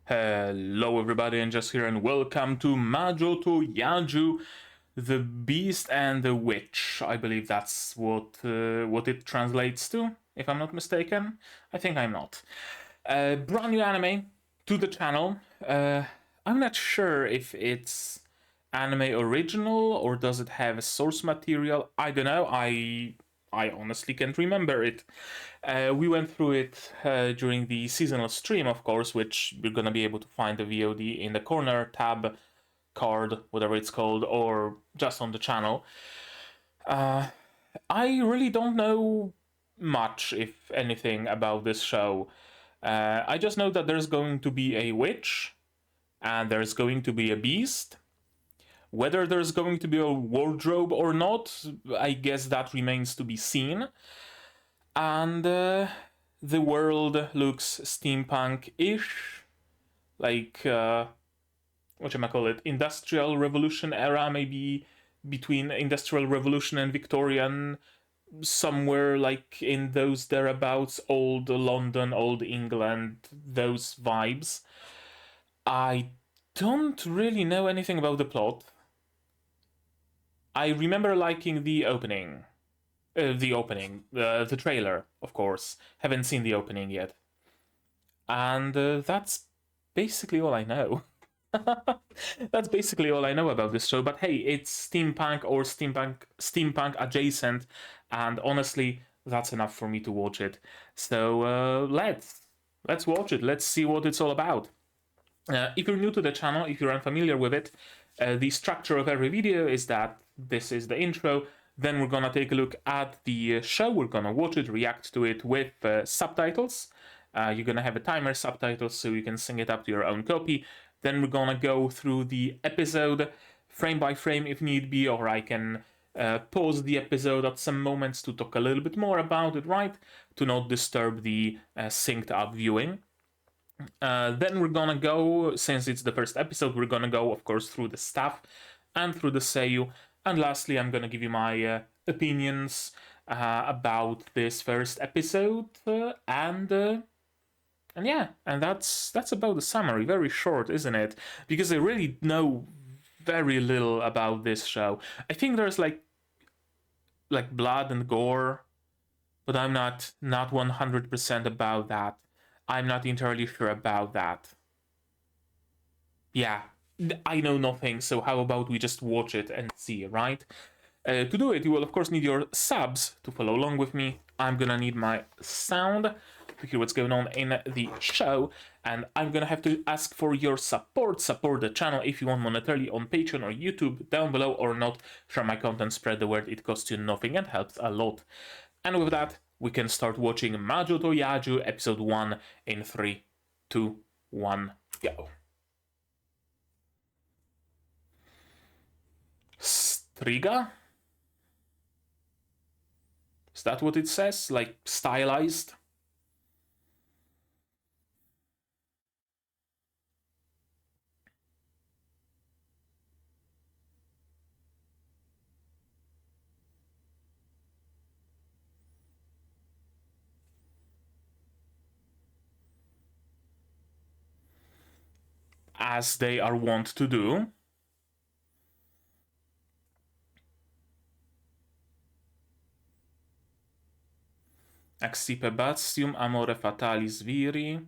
Hello everybody, and just here, and welcome to Majo to Yajuu, the Beast and the Witch. I believe that's what it translates to, if I'm not mistaken. I think I'm not. Brand new anime to the channel. I'm not sure if it's anime original or does it have a source material. I don't know. I honestly can't remember it. We went through it during the seasonal stream, of course, which you're gonna be able to find the VOD in the corner tab, card, whatever it's called, or just on the channel. I really don't know much, if anything, about this show. I just know that there's going to be a witch, and there's going to be a beast. Whether there's going to be a wardrobe or not, I guess that remains to be seen. And the world looks steampunk-ish, like Industrial Revolution era, maybe between Industrial Revolution and Victorian, somewhere like in those thereabouts, old London, old England, those vibes. I don't really know anything about the plot. I remember liking the opening. The trailer, of course. Haven't seen the opening yet. And that's basically all I know. That's basically all I know about this show, but hey, it's steampunk or steampunk adjacent, and honestly, that's enough for me to watch it. So let's watch it. Let's see what it's all about. If you're new to the channel, if you're unfamiliar with it, the structure of every video is that this is the intro, then we're gonna take a look at the show, we're gonna watch it, react to it with subtitles. You're gonna have a timer subtitles so you can sing it up to your own copy. Then we're gonna go through the episode frame by frame if need be, or I can pause the episode at some moments to talk a little bit more about it, right? To not disturb the synced up viewing. Then we're gonna go, since it's the first episode, we're gonna go, of course, through the staff and through the seiyuu. And lastly, I'm gonna give you my opinions about this first episode, and yeah, and that's about the summary. Very short, isn't it? Because I really know very little about this show. I think there's like blood and gore, but I'm not 100% about that. I'm not entirely sure about that. Yeah, I know nothing, so how about we just watch it and see, right? To do it, you will of course need your subs to follow along with me. I'm gonna need my sound to hear what's going on in the show, and I'm gonna have to ask for your support. Support the channel if you want monetarily on Patreon or YouTube, down below, or not. Share my content, spread the word, it costs you nothing and helps a lot. And with that, we can start watching Majo to Yajuu episode 1 in 3, 2, 1, go. Striga? Is that what it says? Like, stylized? As they are wont to do. Accipe batium amore fatalis viri.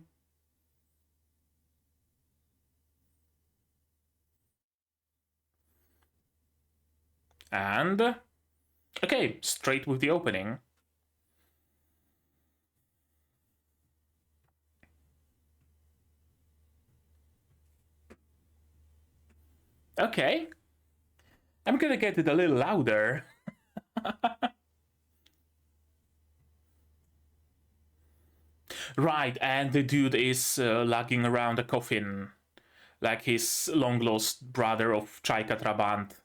And okay, straight with the opening. Okay. I'm gonna get it a little louder. Right, and the dude is lugging around a coffin, like his long-lost brother of Chaika Trabant.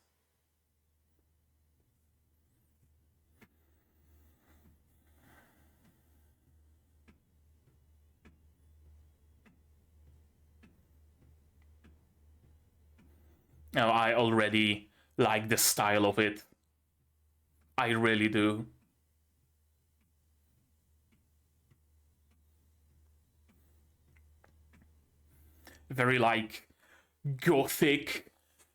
Now, I already like the style of it. I really do. very like gothic,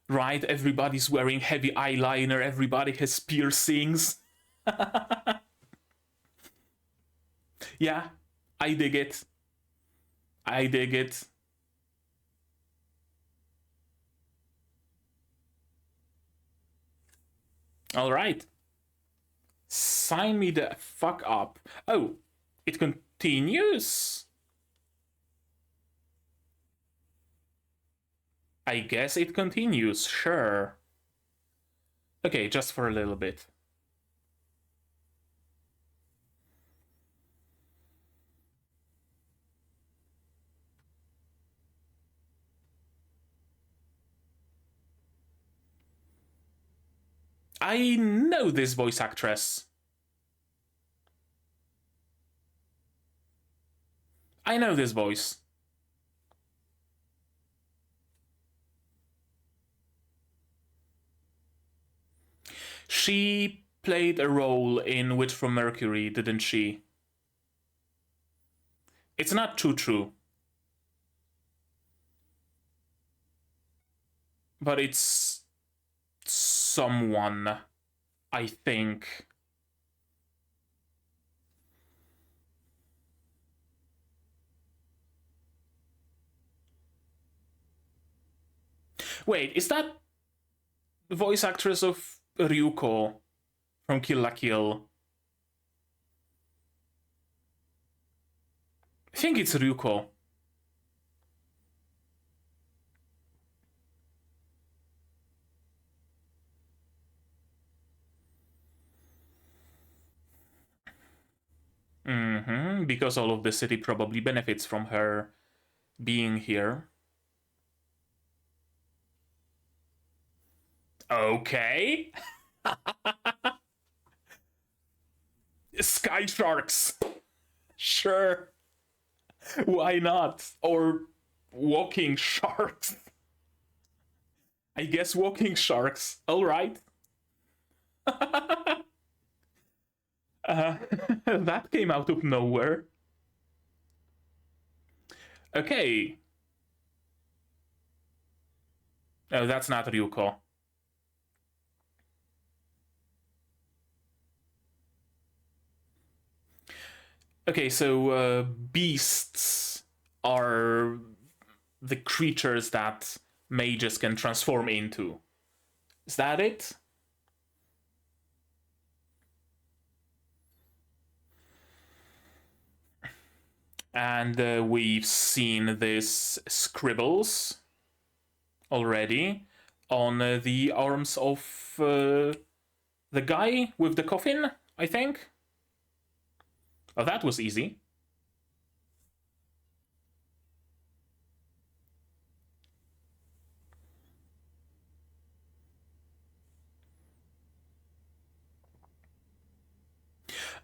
right? Everybody's wearing heavy eyeliner, everybody has piercings. Yeah, I dig it. I dig it. All right. Sign me the fuck up. Oh, it continues. I guess it continues, sure. Okay, just for a little bit. I know this voice actress. I know this voice. She played a role in Witch from Mercury, didn't she? It's not too true. But it's someone, I think. Wait, is that the voice actress of Ryuko from Kill la Kill? I think it's Ryuko. Because all of the city probably benefits from her being here. Okay. Sky sharks. Sure. Why not? Or walking sharks. I guess walking sharks. All right. That came out of nowhere. Okay. Oh, that's not Ryuko. Okay, so beasts are the creatures that mages can transform into. Is that it? And we've seen these scribbles already on the arms of the guy with the coffin, I think. Oh, that was easy.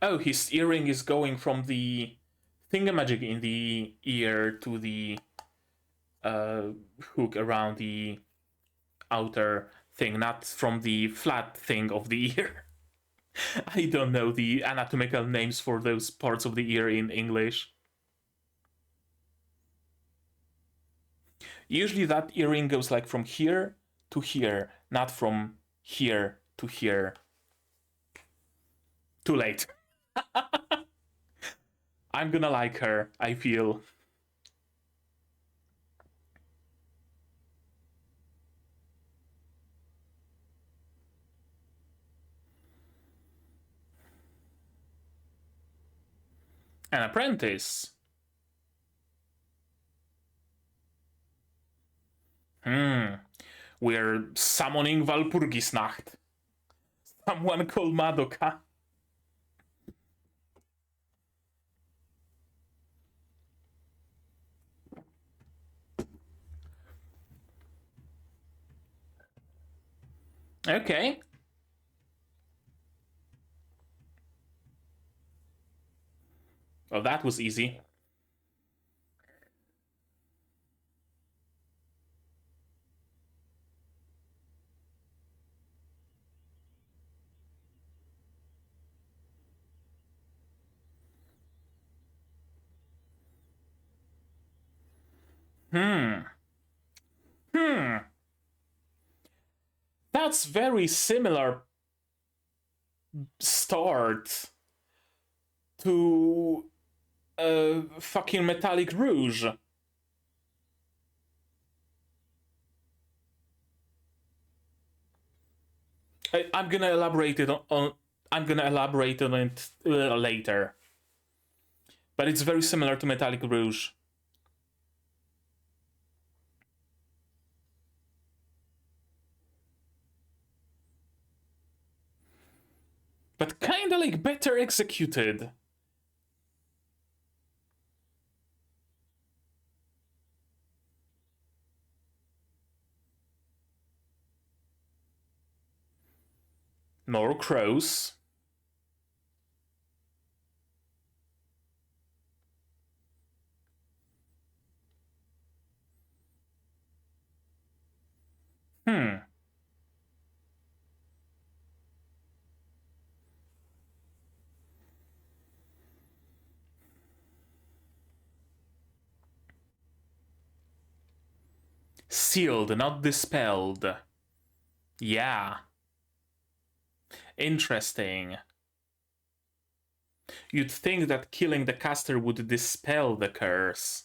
Oh, his earring is going from the thingamajig in the ear to the hook around the outer thing, not from the flat thing of the ear. I don't know the anatomical names for those parts of the ear in English. Usually that earring goes like from here to here, not from here to here. Too late. I'm gonna like her, I feel. An apprentice. We're summoning Walpurgisnacht. Someone called Madoka. Okay. Well, that was easy. that's very similar start to fucking Metallic Rouge. I'm gonna elaborate on it later. But it's very similar to Metallic Rouge. But kinda like better executed. More crows. Sealed, not dispelled. Yeah. Interesting. You'd think that killing the caster would dispel the curse.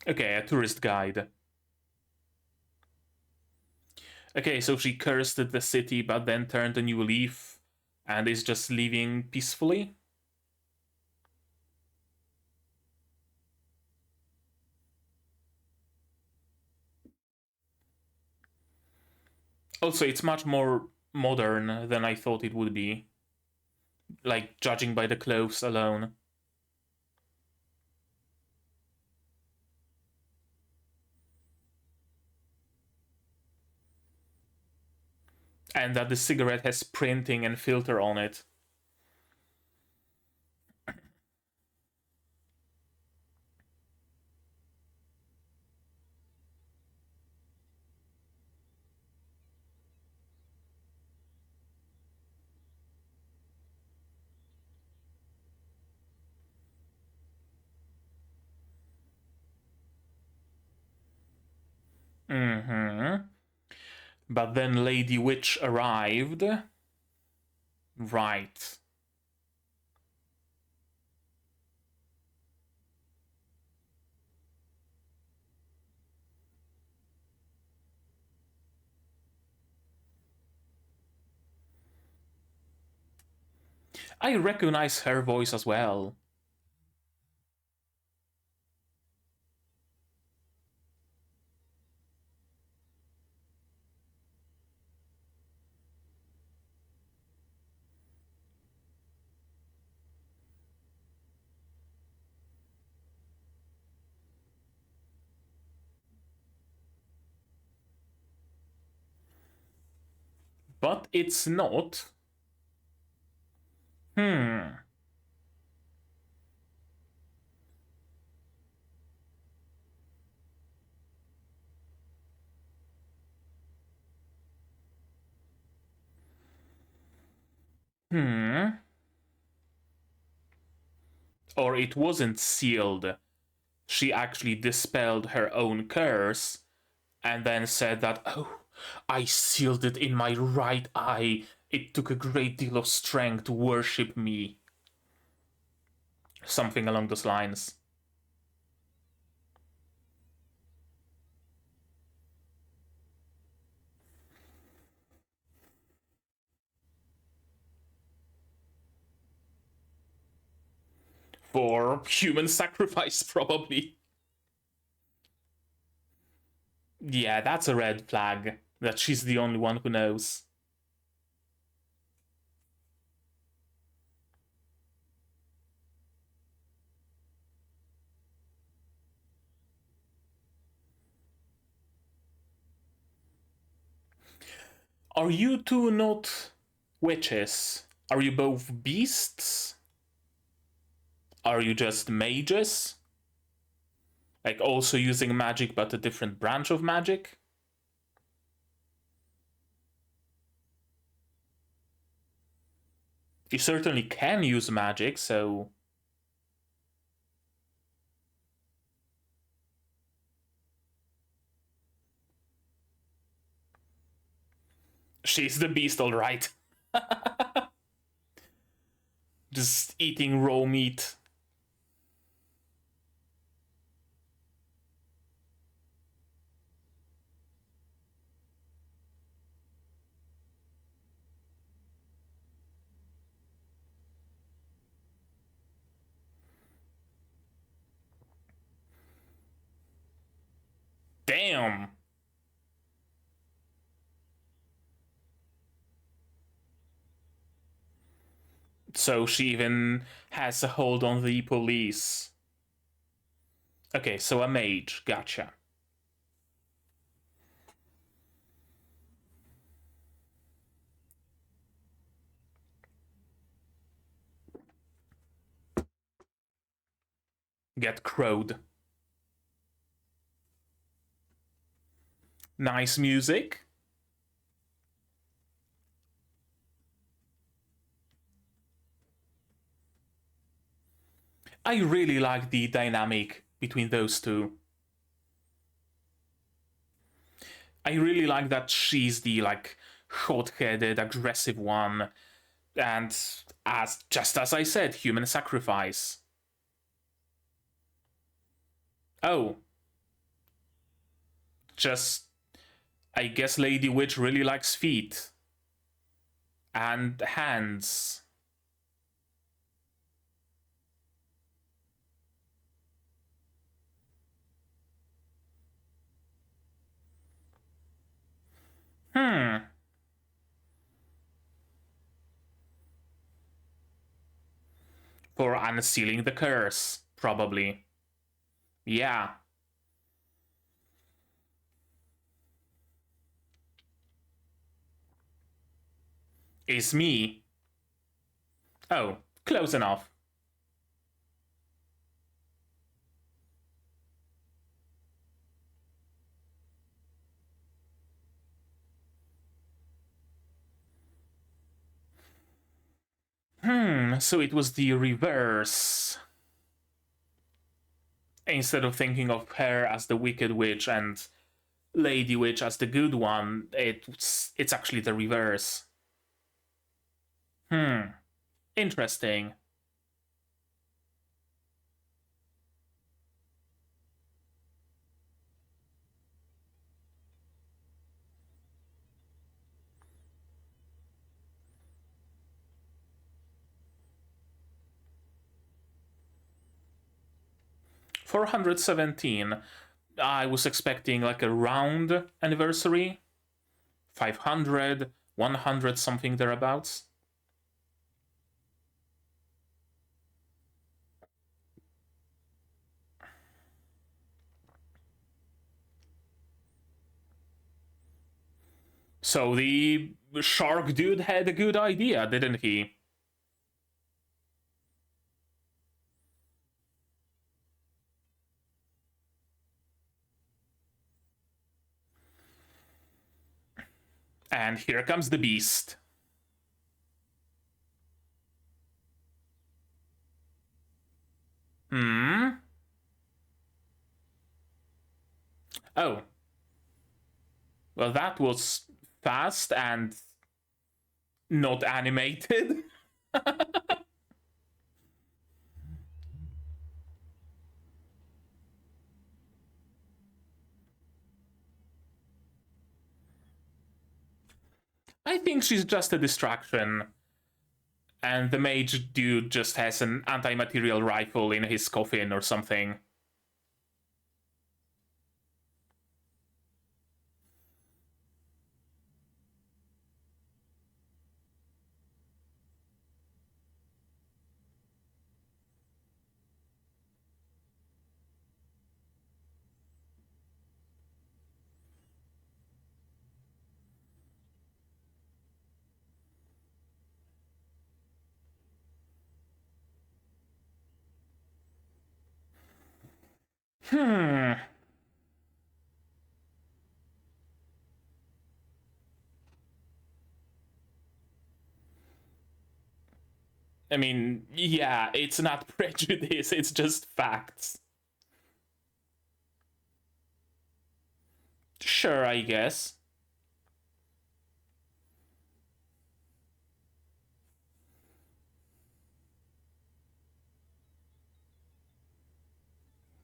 Okay, a tourist guide. Okay, so she cursed the city but then turned a new leaf and is just leaving peacefully? Also, it's much more modern than I thought it would be. Like, judging by the clothes alone. And that the cigarette has printing and filter on it. But then Lady Witch arrived. Right. I recognize her voice as well. But it's not. Hmm. Or it wasn't sealed. She actually dispelled her own curse and then said that, oh, I sealed it in my right eye. It took a great deal of strength to worship me. Something along those lines. For human sacrifice, probably. Yeah, that's a red flag. That she's the only one who knows. Are you two not witches? Are you both beasts? Are you just mages? Like also using magic but a different branch of magic? You certainly can use magic, so... She's the beast, all right. Just eating raw meat. Damn. So she even has a hold on the police. Okay, so a mage. Gotcha. Get crowed. Nice music. I really like the dynamic between those two. I really like that she's the like hot-headed, aggressive one, and just as I said, human sacrifice. Oh, just I guess Lady Witch really likes feet and hands. Hmm. For unsealing the curse, probably. Yeah. Is me. Oh, close enough. So it was the reverse. Instead of thinking of her as the wicked witch and Lady Witch as the good one, it's actually the reverse. Interesting. $417. I was expecting like a round anniversary. 500, 100, something thereabouts. So the shark dude had a good idea, didn't he? And here comes the beast. Oh. Well, that was fast and not animated. I think she's just a distraction. And the mage dude just has an anti-material rifle in his coffin or something. I mean, yeah, it's not prejudice, it's just facts. Sure, I guess.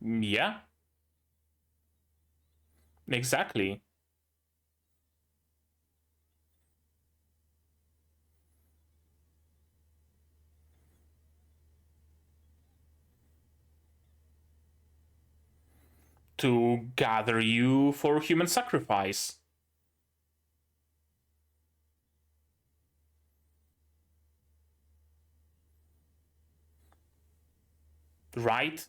Yeah, exactly. To gather you for human sacrifice. Right?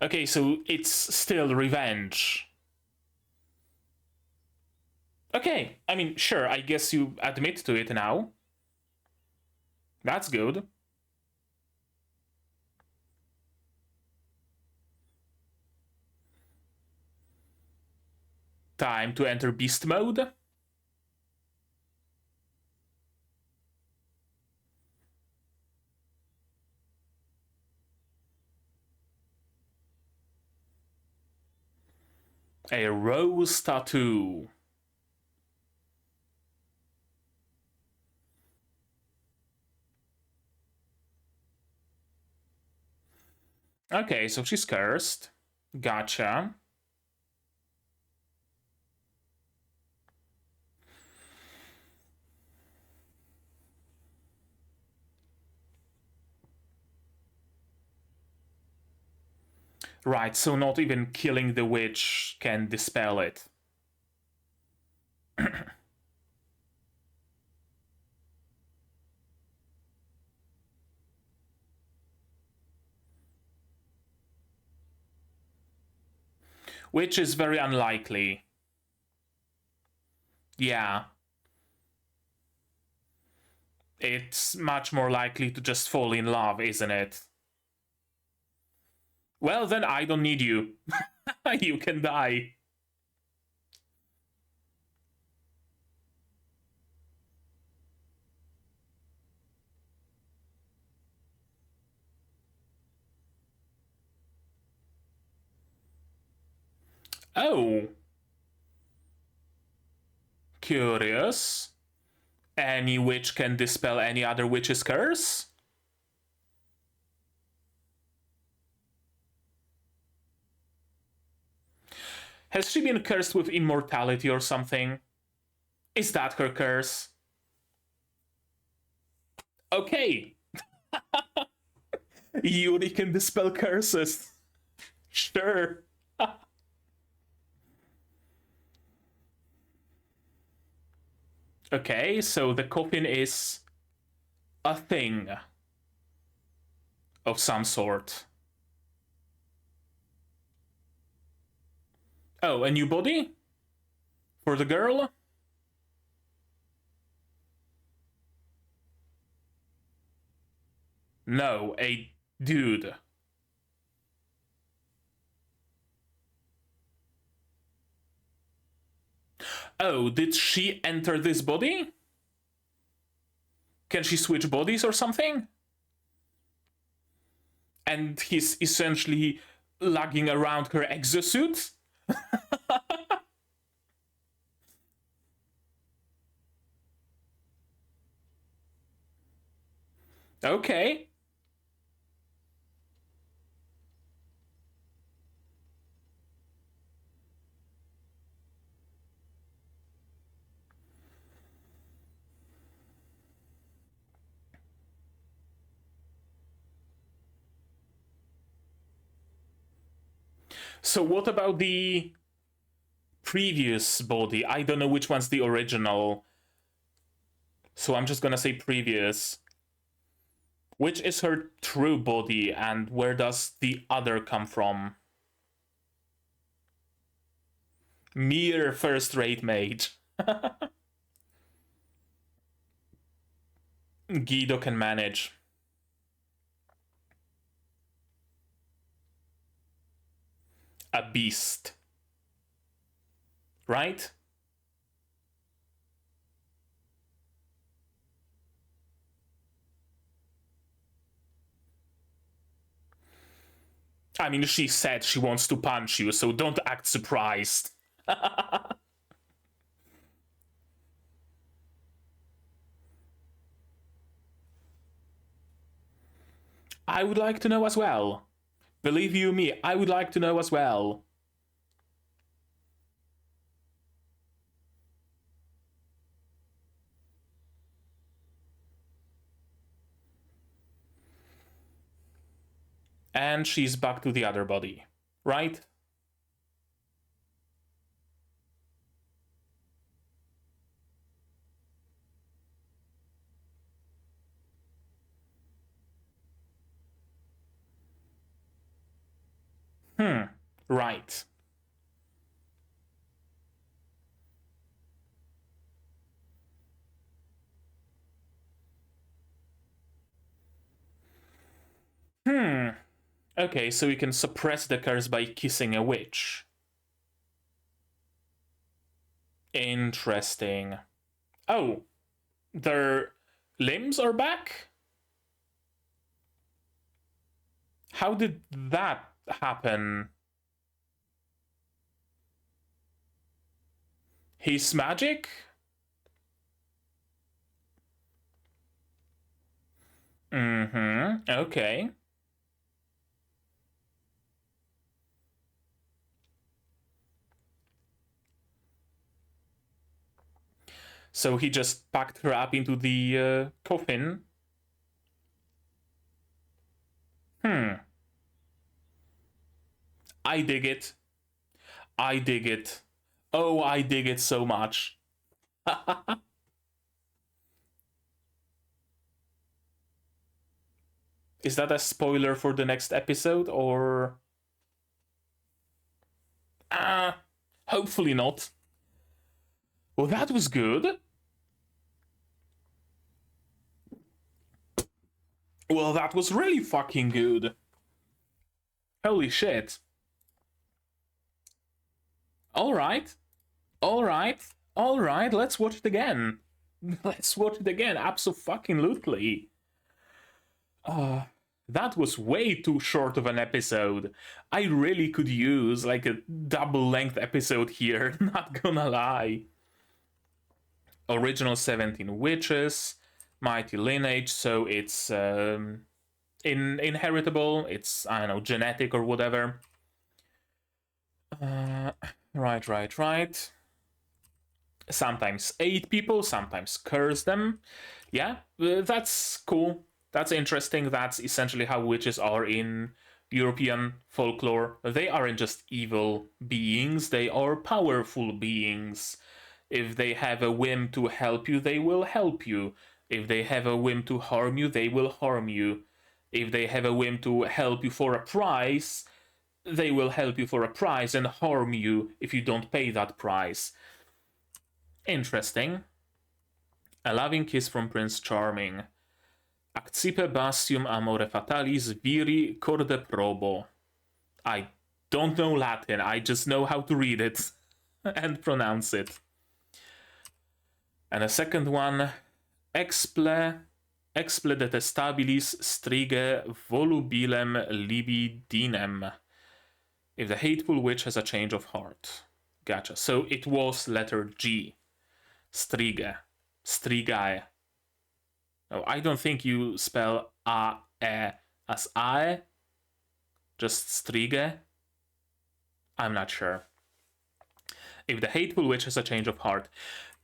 Okay, so it's still revenge. Okay, I mean, sure, I guess you admit to it now. That's good. Time to enter beast mode. A rose tattoo. Okay, so she's cursed. Gotcha. Right, so not even killing the witch can dispel it. Which is very unlikely. Yeah. It's much more likely to just fall in love, isn't it? Well, then I don't need you. You can die. Oh. Curious. Any witch can dispel any other witch's curse? Has she been cursed with immortality or something? Is that her curse? Okay. Yuri can dispel curses. Sure. Okay, so the coffin is a thing of some sort. Oh, a new body? For the girl? No, a dude. Oh, did she enter this body? Can she switch bodies or something? And he's essentially lugging around her exosuit? Okay. So what about the previous body? I don't know which one's the original. So I'm just gonna say previous. Which is her true body and where does the other come from? Mere first-rate mage. Guido can manage. A beast. Right? I mean, she said she wants to punch you, so don't act surprised. I would like to know as well. Believe you me, I would like to know as well. And she's back to the other body, right? Right. Okay, so we can suppress the curse by kissing a witch. Interesting. Oh, their limbs are back? How did that happen? His magic? Okay. So he just packed her up into the coffin. I dig it. I dig it. Oh, I dig it so much. Is that a spoiler for the next episode, or... hopefully not. Well, that was good. Well, that was really fucking good. Holy shit. Alright. Alright. Alright, let's watch it again. Let's watch it again, abso-fucking-lutely. That was way too short of an episode. I really could use like a double-length episode here, not gonna lie. Original 17 witches, mighty lineage, so it's inheritable, it's, I don't know, genetic or whatever. Right. Sometimes aid people, sometimes curse them. Yeah, that's cool. That's interesting. That's essentially how witches are in European folklore. They aren't just evil beings, they are powerful beings. If they have a whim to help you, they will help you. If they have a whim to harm you, they will harm you. If they have a whim to help you for a price, they will help you for a price and harm you if you don't pay that price. Interesting. A loving kiss from Prince Charming. Accipe bastium amore fatalis viri corde probo. I don't know Latin, I just know how to read it and pronounce it. And a second one, exple detestabilis strige volubilem libidinem. If the hateful witch has a change of heart. Gotcha. So it was letter G. Strige. Strigae. Oh, I don't think you spell A-E as AE. Just strige. I'm not sure. If the hateful witch has a change of heart.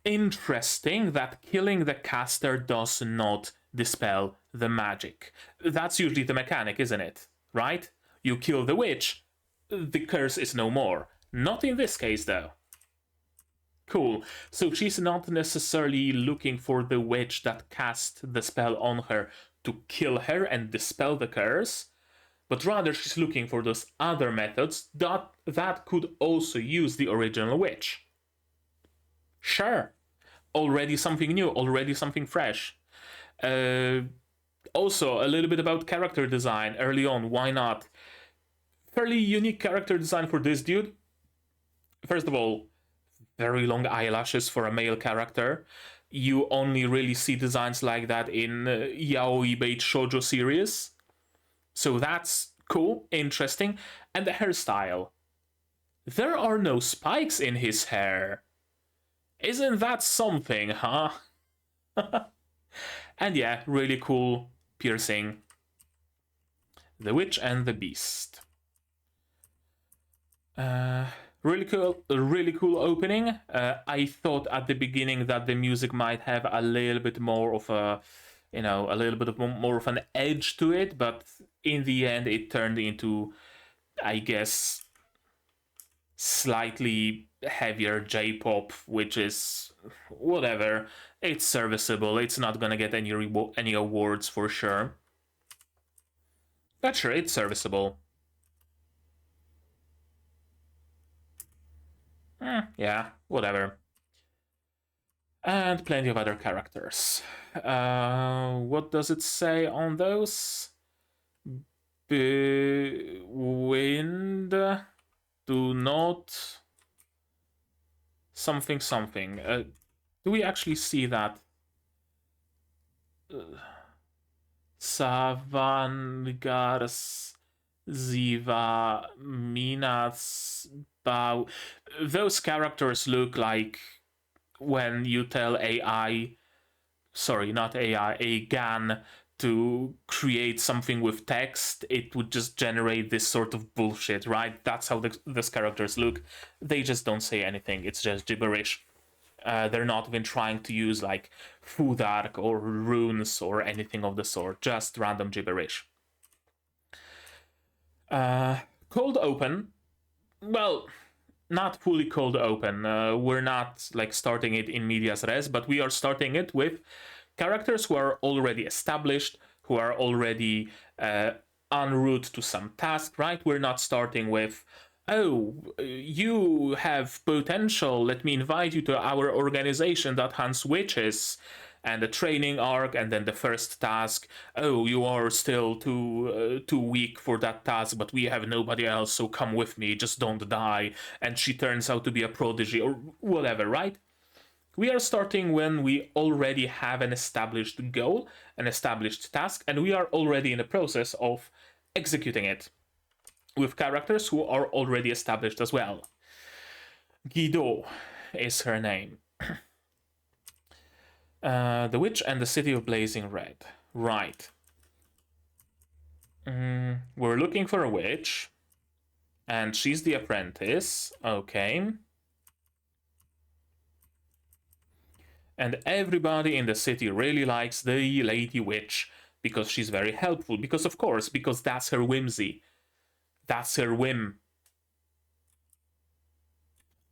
Interesting that killing the caster does not dispel the magic. That's usually the mechanic, isn't it? Right? You kill the witch, the curse is no more. Not in this case, though. Cool. So she's not necessarily looking for the witch that cast the spell on her to kill her and dispel the curse, but rather she's looking for those other methods that could also use the original witch. Sure. Already something new, already something fresh. Also, a little bit about character design early on, why not? Fairly unique character design for this dude. First of all, very long eyelashes for a male character. You only really see designs like that in yaoi bait shoujo series. So that's Cool, interesting. And the hairstyle. There are no spikes in his hair. Isn't that something, huh? And yeah, really cool piercing. The Witch and the Beast. Really cool opening. I thought at the beginning that the music might have a little bit more of a, a little bit of more of an edge to it, but in the end it turned into, I guess, slightly heavier J-pop, which is whatever. It's serviceable. It's not gonna get any awards for sure, but sure, it's serviceable. Yeah, whatever. And plenty of other characters. What does it say on those? Wind, do not something something. Do we actually see that? Savangars, Ziva, Minas, Bao. Those characters look like when you tell AI, sorry, not AI, a GAN to create something with text, it would just generate this sort of bullshit, right? That's how these characters look. They just don't say anything. It's just gibberish. They're not even trying to use like food arc or runes or anything of the sort. Just random gibberish. Cold open. Well, not fully cold open. We're not like starting it in medias res, but we are starting it with characters who are already established, who are already en route to some task, right? We're not starting with, oh, you have potential, let me invite you to our organization that hunts witches, and the training arc, and then the first task. Oh, you are still too weak for that task, but we have nobody else, so come with me, just don't die. And she turns out to be a prodigy, or whatever, right? We are starting when we already have an established goal, an established task, and we are already in the process of executing it with characters who are already established as well. Guido is her name. The Witch and the City of Blazing Red. Right. We're looking for a witch, and she's the apprentice. Okay. And everybody in the city really likes the Lady Witch because she's very helpful. Because, of course, because that's her whimsy. That's her whim.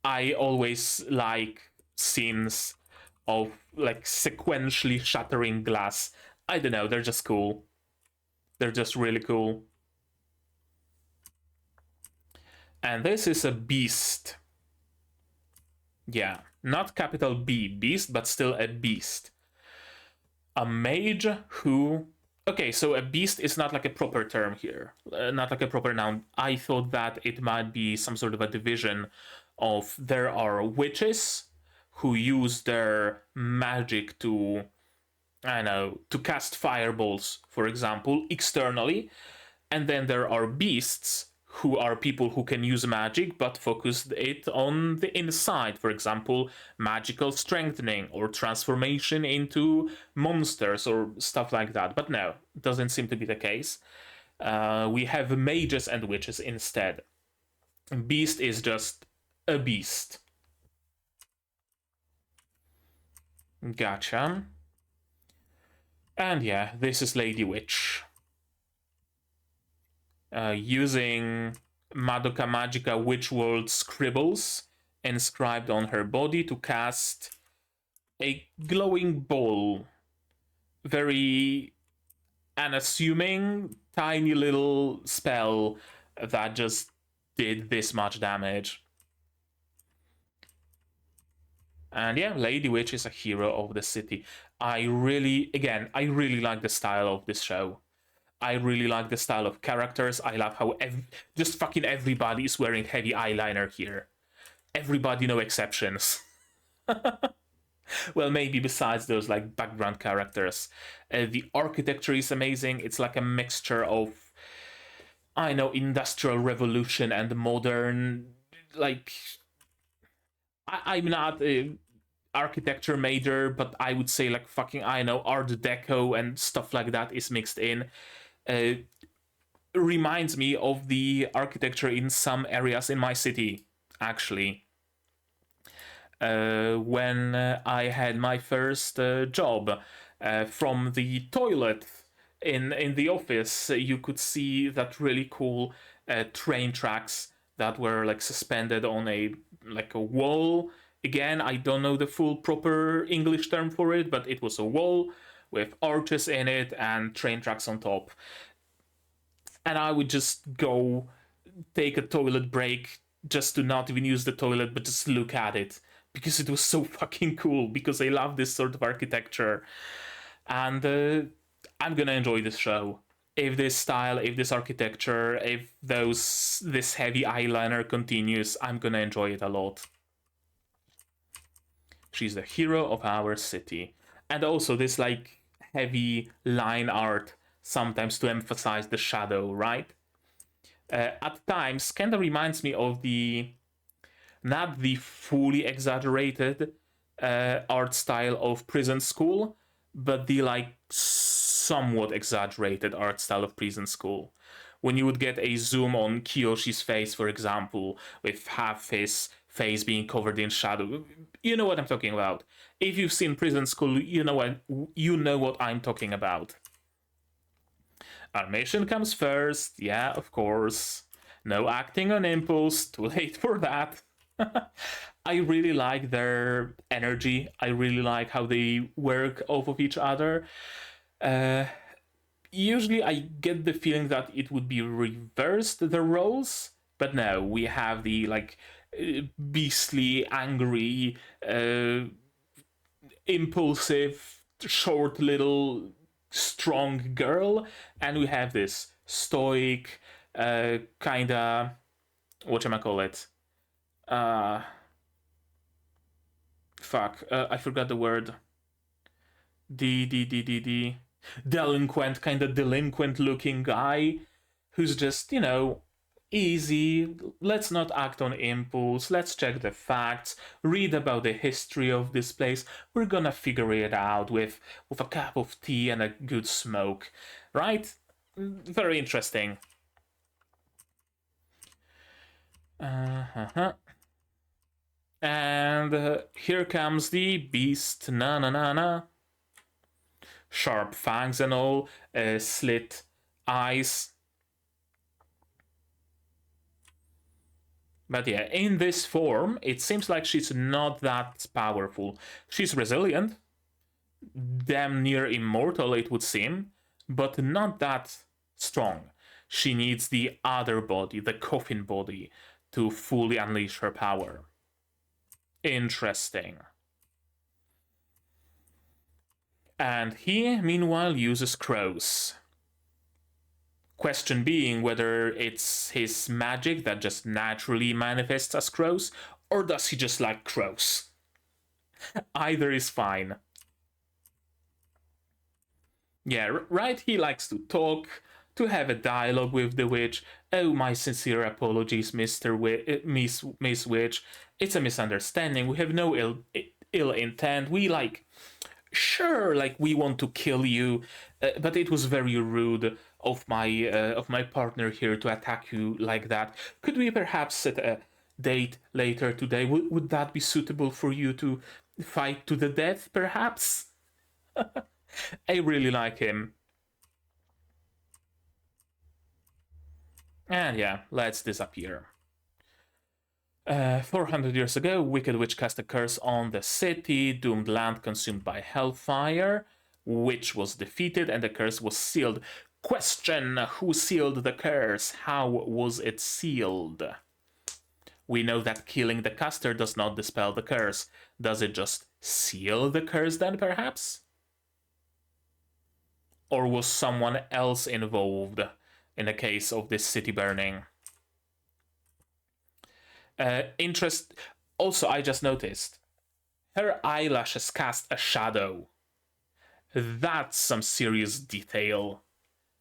I always like scenes of like sequentially shattering glass. I don't know, they're just cool. They're just really cool. And this is a beast. Yeah, not capital B, beast, but still a beast. A mage who... Okay, so a beast is not like a proper term here, not like a proper noun. I thought that it might be some sort of a division of there are witches who use their magic to, I don't know, to cast fireballs, for example, externally. And then there are beasts who are people who can use magic but focus it on the inside. For example, magical strengthening or transformation into monsters or stuff like that. But no, it doesn't seem to be the case. We have mages and witches instead. Beast is just a beast. Gotcha. And yeah, this is Lady Witch. Using Madoka Magica Witch World scribbles inscribed on her body to cast a glowing ball. Very unassuming, tiny little spell that just did this much damage. And yeah, Lady Witch is a hero of the city. I really like the style of this show. I really like the style of characters. I love how just fucking everybody is wearing heavy eyeliner here. Everybody, no exceptions. Well, maybe besides those like background characters. The architecture is amazing. It's like a mixture of I know, industrial revolution and modern, like, I'm not a architecture major, but I would say like fucking, I know, Art Deco and stuff like that is mixed in. Uh, Reminds me of the architecture in some areas in my city, actually. When I had my first job, from the toilet in the office, you could see that really cool train tracks that were like suspended on a wall. Again, I don't know the full proper English term for it, but it was a wall with arches in it and train tracks on top. And I would just go take a toilet break just to not even use the toilet but just look at it because it was so fucking cool, because I love this sort of architecture. And I'm gonna enjoy this show if this style, if this architecture, if this heavy eyeliner continues. I'm gonna enjoy it a lot. She's the hero of our city. And also this like heavy line art, sometimes to emphasize the shadow, right? At times kind of reminds me of the, not the fully exaggerated art style of Prison School, but the like somewhat exaggerated art style of Prison School. When you would get a zoom on Kiyoshi's face, for example, with half his face being covered in shadow. You know what I'm talking about. If you've seen Prison School, you know what I'm talking about. Animation comes first, yeah, of course. No acting on impulse, too late for that. I really like their energy. I really like how they work off of each other. Usually I get the feeling that it would be reversed, the roles, but no, we have the like beastly, angry, impulsive, short little strong girl, and we have this stoic, kinda, whatchamacallit, I forgot the word. The delinquent, kind of delinquent looking guy who's just, easy. Let's not act on impulse. Let's check the facts, read about the history of this place. We're gonna figure it out with a cup of tea and a good smoke, right? Very interesting. And here comes the beast. Na na na na. Sharp fangs and all, slit eyes. But yeah, in this form, it seems like she's not that powerful. She's resilient, damn near immortal, it would seem, but not that strong. She needs the other body, the coffin body, to fully unleash her power. Interesting. And he, meanwhile, uses crows. Question being whether it's his magic that just naturally manifests as crows, or does he just like crows? Either is fine. Yeah, right, he likes to talk, to have a dialogue with the witch. Oh, my sincere apologies, Miss Witch. It's a misunderstanding. We have no ill intent. We sure, we want to kill you, but it was very rude of my partner here to attack you like that. Could we perhaps set a date later today? Would that be suitable for you to fight to the death, perhaps? I really like him. And yeah, let's disappear. 400 years ago, Wicked Witch cast a curse on the city, doomed land consumed by hellfire. Witch was defeated and the curse was sealed. Question: who sealed the curse? How was it sealed? We know that killing the caster does not dispel the curse. Does it just seal the curse then, perhaps? Or was someone else involved in the case of this city burning? Also, I just noticed her eyelashes cast a shadow. That's some serious detail.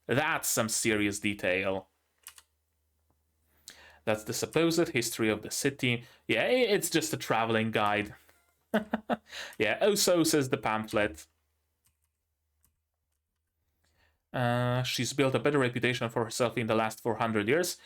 That's some serious detail. That's the supposed history of the city. Yeah, it's just a traveling guide. Yeah, oh so says the pamphlet. She's built a better reputation for herself in the last 400 years.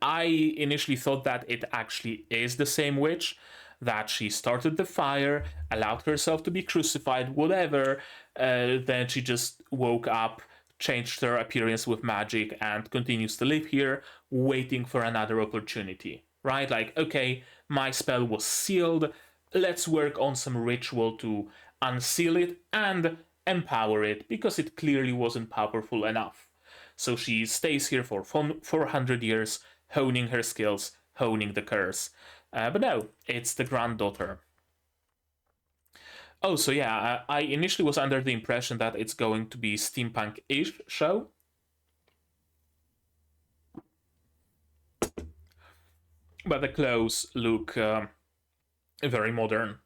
I initially thought that it actually is the same witch, that she started the fire, allowed herself to be crucified, whatever, then she just woke up, changed her appearance with magic, and continues to live here, waiting for another opportunity, right? Like, okay, my spell was sealed, let's work on some ritual to unseal it and empower it, because it clearly wasn't powerful enough. So she stays here for 400 years, honing her skills, honing the curse. But no, it's the granddaughter. Oh, so yeah, I initially was under the impression that it's going to be steampunk-ish show. But the clothes look very modern.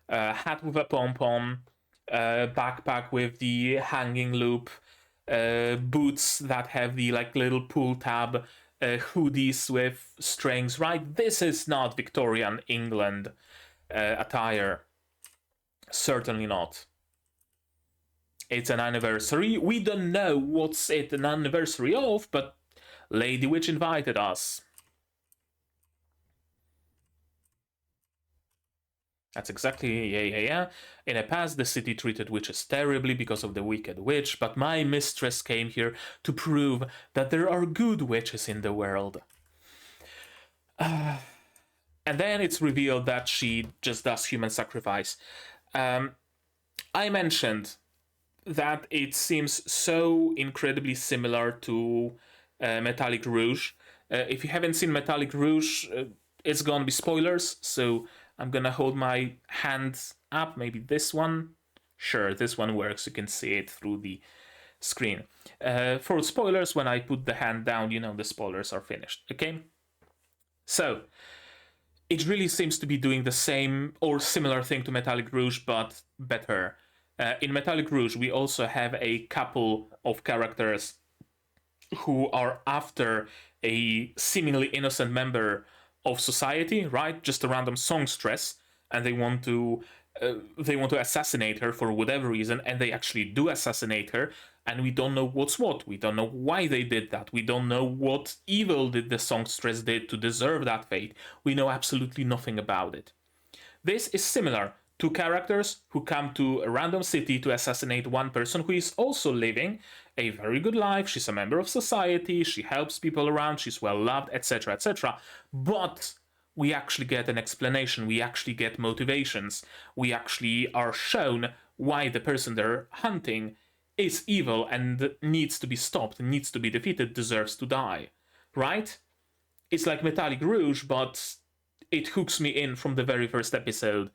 Hat with a pom-pom, backpack with the hanging loop, boots that have the like little pull tab, hoodies with strings, right? This is not Victorian England attire. Certainly not. It's an anniversary. We don't know what's it an anniversary of, but Lady Witch invited us. That's exactly, yeah. In the past, the city treated witches terribly because of the wicked witch, but my mistress came here to prove that there are good witches in the world. And then it's revealed that she just does human sacrifice. I mentioned that it seems so incredibly similar to Metallic Rouge. If you haven't seen Metallic Rouge, it's gonna be spoilers, so I'm gonna hold my hand up, maybe this one. Sure, this one works, you can see it through the screen. For spoilers, when I put the hand down, you know the spoilers are finished, okay? So, it really seems to be doing the same or similar thing to Metallic Rouge, but better. In Metallic Rouge, we also have a couple of characters who are after a seemingly innocent member of society, right? Just a random songstress, and they want to assassinate her for whatever reason, and they actually do assassinate her, and we don't know what's what. We don't know why they did that. We don't know what evil did the songstress did to deserve that fate. We know absolutely nothing about it. This is similar. Two characters who come to a random city to assassinate one person who is also living a very good life. She's a member of society, she helps people around, she's well loved, etc., etc. But we actually get an explanation, we actually get motivations, we actually are shown why the person they're hunting is evil and needs to be stopped, needs to be defeated, deserves to die. Right? It's like Metallic Rouge, but it hooks me in from the very first episode.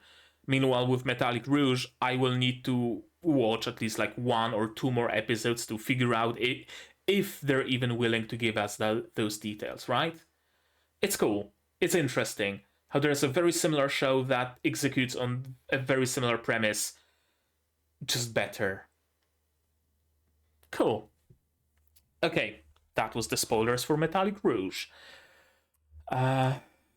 Meanwhile, with Metallic Rouge, I will need to watch at least like 1 or 2 more episodes to figure out if they're even willing to give us those details, right? It's cool. It's interesting how there's a very similar show that executes on a very similar premise, just better. Cool. Okay, that was the spoilers for Metallic Rouge.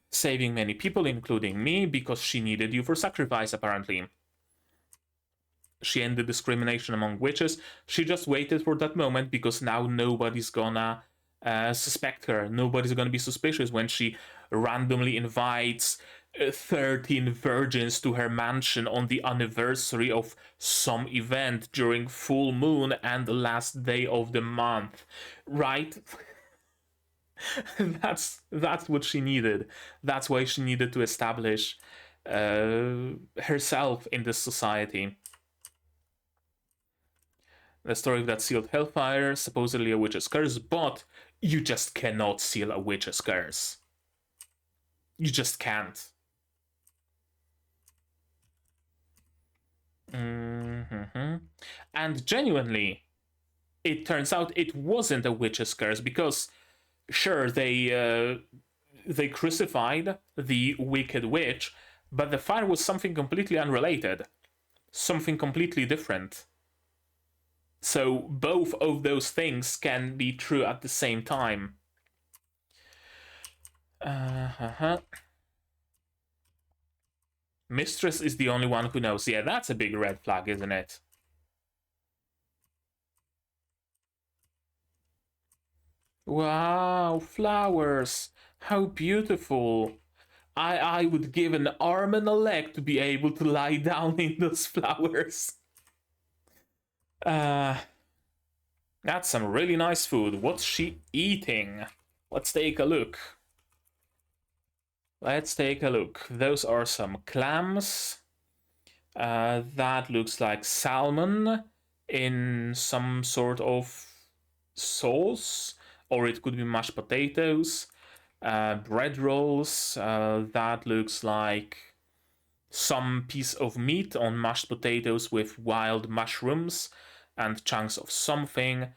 Saving many people, including me, because she needed you for sacrifice, apparently. She ended discrimination among witches. She just waited for that moment because now nobody's gonna suspect her. Nobody's gonna be suspicious when she randomly invites 13 virgins to her mansion on the anniversary of some event during full moon and the last day of the month. Right? that's what she needed. That's why she needed to establish herself in this society. The story of that sealed hellfire, supposedly a witch's curse, but you just cannot seal a witch's curse. You just can't. And genuinely, it turns out it wasn't a witch's curse, because sure, they crucified the wicked witch, but the fire was something completely unrelated, something completely different. So both of those things can be true at the same time. Uh-huh. Mistress is the only one who knows. Yeah, that's a big red flag, isn't it? Wow, flowers. How beautiful. I would give an arm and a leg to be able to lie down in those flowers. Uh, that's some really nice food. What's she eating? Let's take a look. Let's take a look. Those are some clams. That looks like salmon in some sort of sauce, or it could be mashed potatoes. Bread rolls. That looks like some piece of meat on mashed potatoes with wild mushrooms and chunks of something.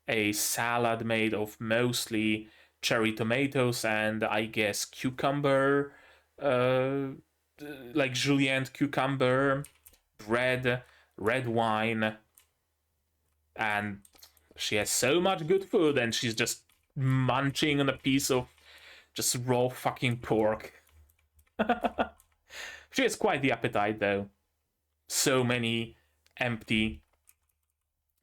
A salad made of mostly cherry tomatoes and I guess cucumber, like julienne cucumber, bread, red wine, and she has so much good food and she's just munching on a piece of just raw fucking pork. She has quite the appetite though. So many empty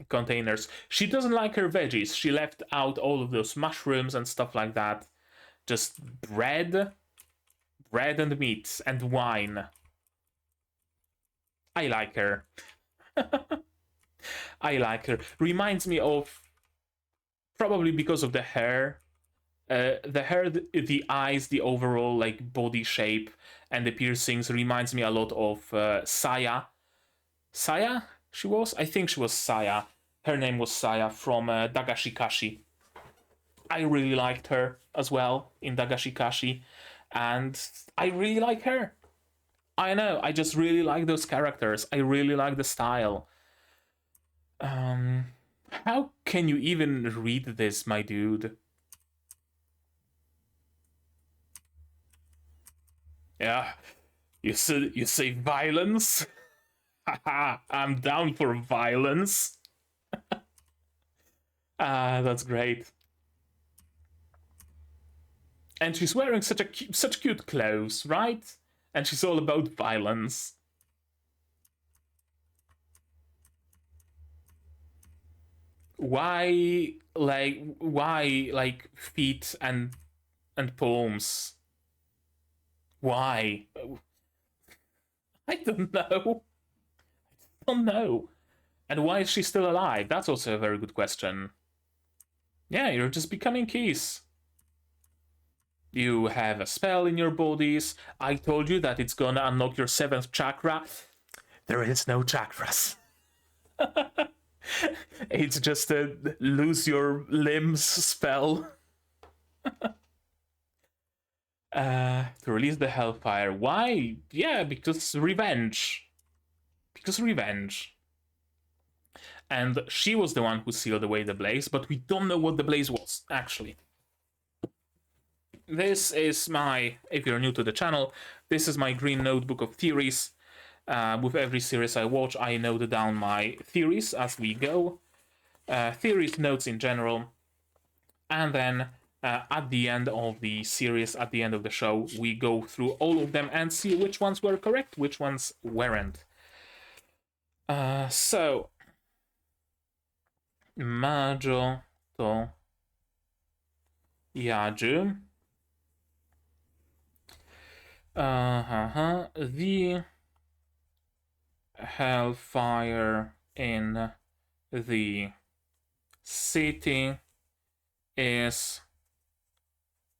containers. She doesn't like her veggies. She left out all of those mushrooms and stuff like that. Just bread and meat and wine. I like her. I like her. Reminds me of, probably because of the hair. The hair, the eyes, the overall like body shape, and the piercings reminds me a lot of Saya. Saya? She was? I think she was Saya. Her name was Saya from Dagashikashi. I really liked her as well in Dagashikashi, and I really like her. I know, I just really like those characters. I really like the style. How can you even read this, my dude? Yeah, you say violence? Haha, I'm down for violence. That's great. And she's wearing such cute clothes, right? And she's all about violence. Why feet and palms? Why? I don't know. I don't know. And why is she still alive? That's also a very good question. Yeah, you're just becoming keys. You have a spell in your bodies. I told you that it's gonna unlock your 7th chakra. There is no chakras. It's just a lose your limbs spell. To release the Hellfire. Why? Yeah, because revenge. Because revenge. And she was the one who sealed away the blaze, but we don't know what the blaze was, actually. This is my, if you're new to the channel, this is my green notebook of theories. With every series I watch, I note down my theories as we go. Theories, notes in general. And then at the end of the series, at the end of the show, we go through all of them and see which ones were correct, which ones weren't. So, Majo to Yajuu. The hellfire in the city is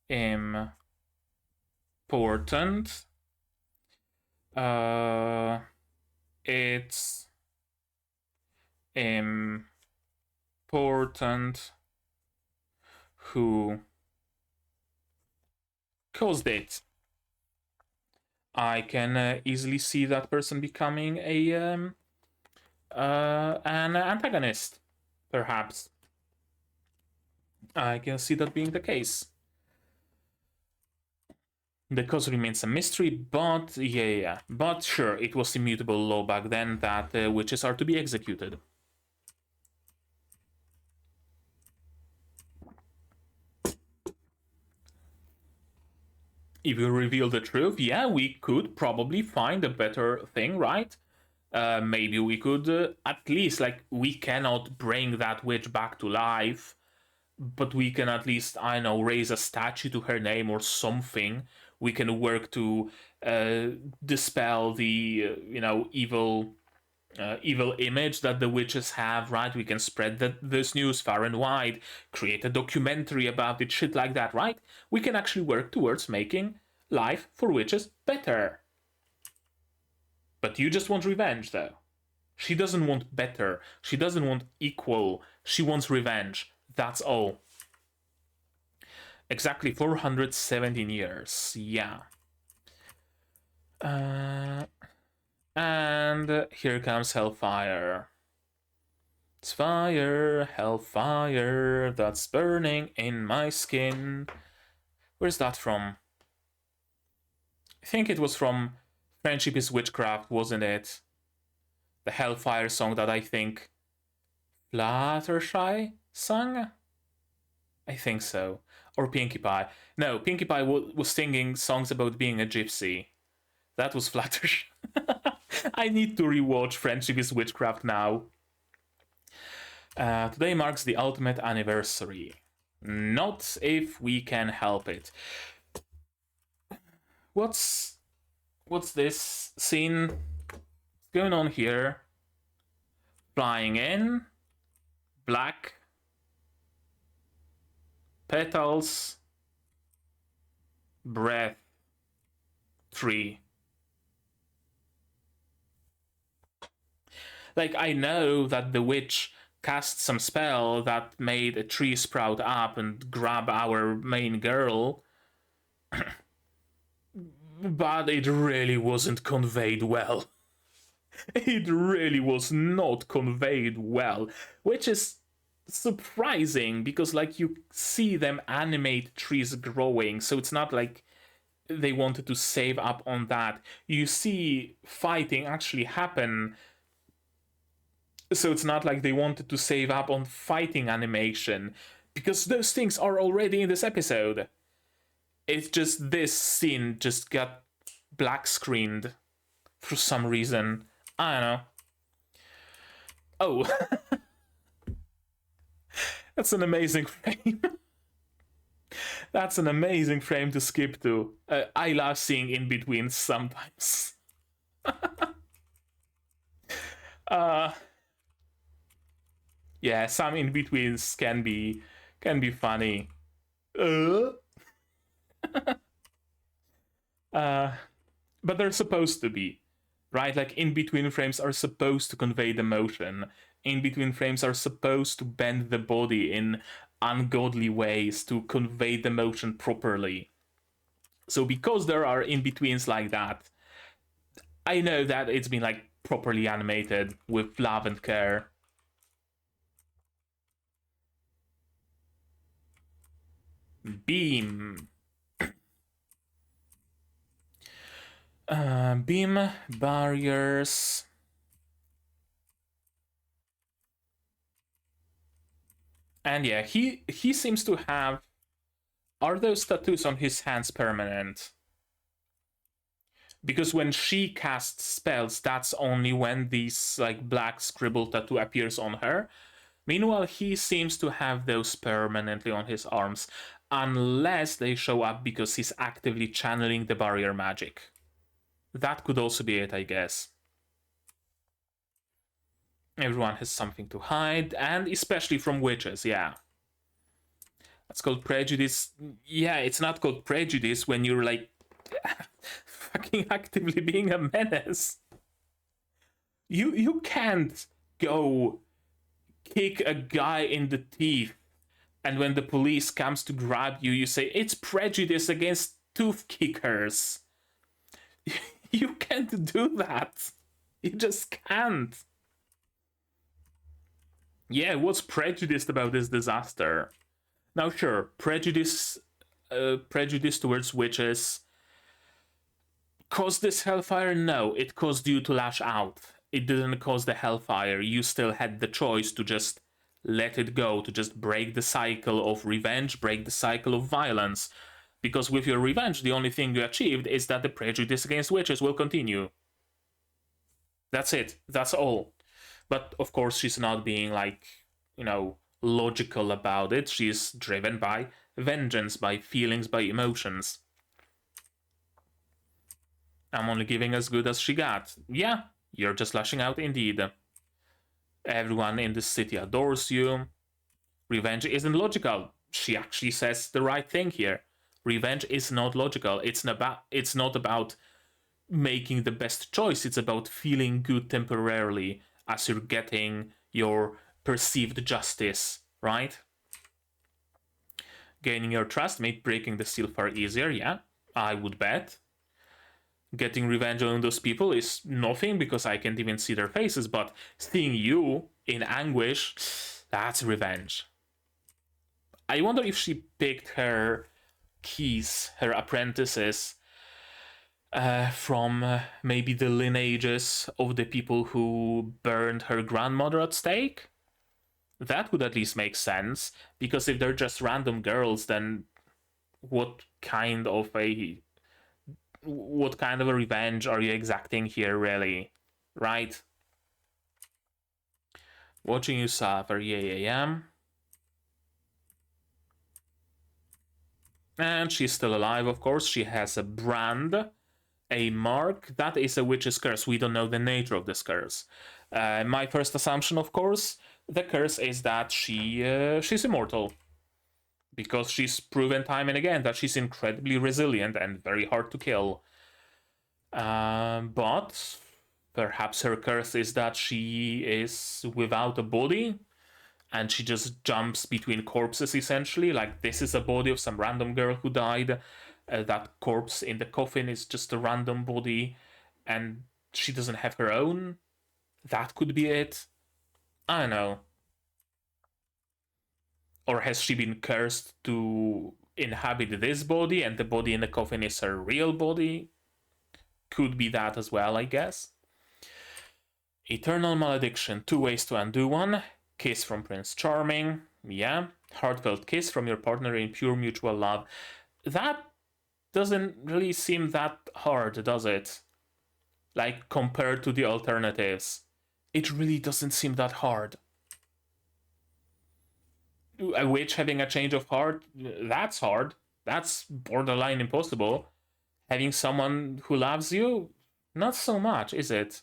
important. It's important who caused it. I can easily see that person becoming a an antagonist, perhaps. I can see that being the case. The cause remains a mystery, but yeah. But sure, it was immutable law back then that witches are to be executed. if you reveal the truth, yeah, we could probably find a better thing, right? Maybe we could at least, like, we cannot bring that witch back to life, but we can at least, I know, raise a statue to her name or something. We can work to dispel the, evil image that the witches have, right? We can spread this news far and wide, create a documentary about it, shit like that, right? We can actually work towards making life for witches better. But you just want revenge, though. She doesn't want better. She doesn't want equal. She wants revenge. That's all. Exactly 417 years. Yeah. And here comes Hellfire. It's fire, hellfire, that's burning in my skin. Where's that from? I think it was from Friendship is Witchcraft, wasn't it? The Hellfire song that I think Fluttershy sang? I think so. Or Pinkie Pie. No, Pinkie Pie was singing songs about being a gypsy. That was Fluttershy. I need to rewatch Friendship is Witchcraft now. Today marks the ultimate anniversary. Not if we can help it. What's this scene going on here? Flying in, black, petals, breath, tree. Like, I know that the witch cast some spell that made a tree sprout up and grab our main girl, but it really wasn't conveyed well. It really was not conveyed well, which is surprising because, like, you see them animate trees growing, so it's not like they wanted to save up on that. You see fighting actually happen, so it's not like they wanted to save up on fighting animation, because those things are already in this episode. It's just this scene just got black screened for some reason. I don't know. Oh. That's an amazing frame. That's an amazing frame to skip to. I love seeing in between sometimes. Yeah, some in betweens can be funny. But they're supposed to be, right? Like, in between frames are supposed to convey the motion. In between frames are supposed to bend the body in ungodly ways to convey the motion properly. So because there are in betweens like that, I know that it's been like properly animated with love and care. Beam. Beam barriers. And yeah, he seems to have... Are those tattoos on his hands permanent? Because when she casts spells, that's only when this like black scribble tattoo appears on her. Meanwhile, he seems to have those permanently on his arms, unless they show up because he's actively channeling the barrier magic. That could also be it, I guess. Everyone has something to hide, and especially from witches, yeah. That's called prejudice. Yeah, it's not called prejudice when you're like fucking actively being a menace. You can't go kick a guy in the teeth, and when the police comes to grab you, you say it's prejudice against tooth kickers. You can't do that. You just can't. Yeah, what's prejudiced about this disaster? Now, sure, prejudice towards witches caused this hellfire. No, it caused you to lash out. It didn't cause the hellfire. You still had the choice to just let it go, to just break the cycle of revenge, break the cycle of violence. Because with your revenge, the only thing you achieved is that the prejudice against witches will continue. That's it. That's all. But of course, she's not being like, logical about it. She's driven by vengeance, by feelings, by emotions. I'm only giving as good as she got. Yeah, you're just lashing out indeed. Everyone in the city adores you. Revenge isn't logical. She actually says the right thing here. Revenge is not logical. It's not about making the best choice. It's about feeling good temporarily as you're getting your perceived justice, right? Gaining your trust made breaking the seal far easier, yeah, I would bet. Getting revenge on those people is nothing because I can't even see their faces, but seeing you in anguish, that's revenge. I wonder if she picked her keys, her apprentices, from maybe the lineages of the people who burned her grandmother at stake. That would at least make sense, because if they're just random girls, then what kind of a revenge are you exacting here, really? Right? Watching you suffer, yeah. And she's still alive, of course. She has a brand, a mark. That is a witch's curse. We don't know the nature of this curse. My first assumption, of course, the curse is that she's immortal. Because she's proven time and again that she's incredibly resilient and very hard to kill. But perhaps her curse is that she is without a body and she just jumps between corpses, essentially. Like, this is a body of some random girl who died. That corpse in the coffin is just a random body, and she doesn't have her own. That could be it. I don't know. Or has she been cursed to inhabit this body, and the body in the coffin is her real body? Could be that as well, I guess. Eternal malediction. 2 ways to undo one. Kiss from Prince Charming. Yeah. Heartfelt kiss from your partner in pure mutual love. That doesn't really seem that hard, does it? Like, compared to the alternatives. It really doesn't seem that hard. A witch having a change of heart, that's hard. That's borderline impossible. Having someone who loves you, not so much, is it?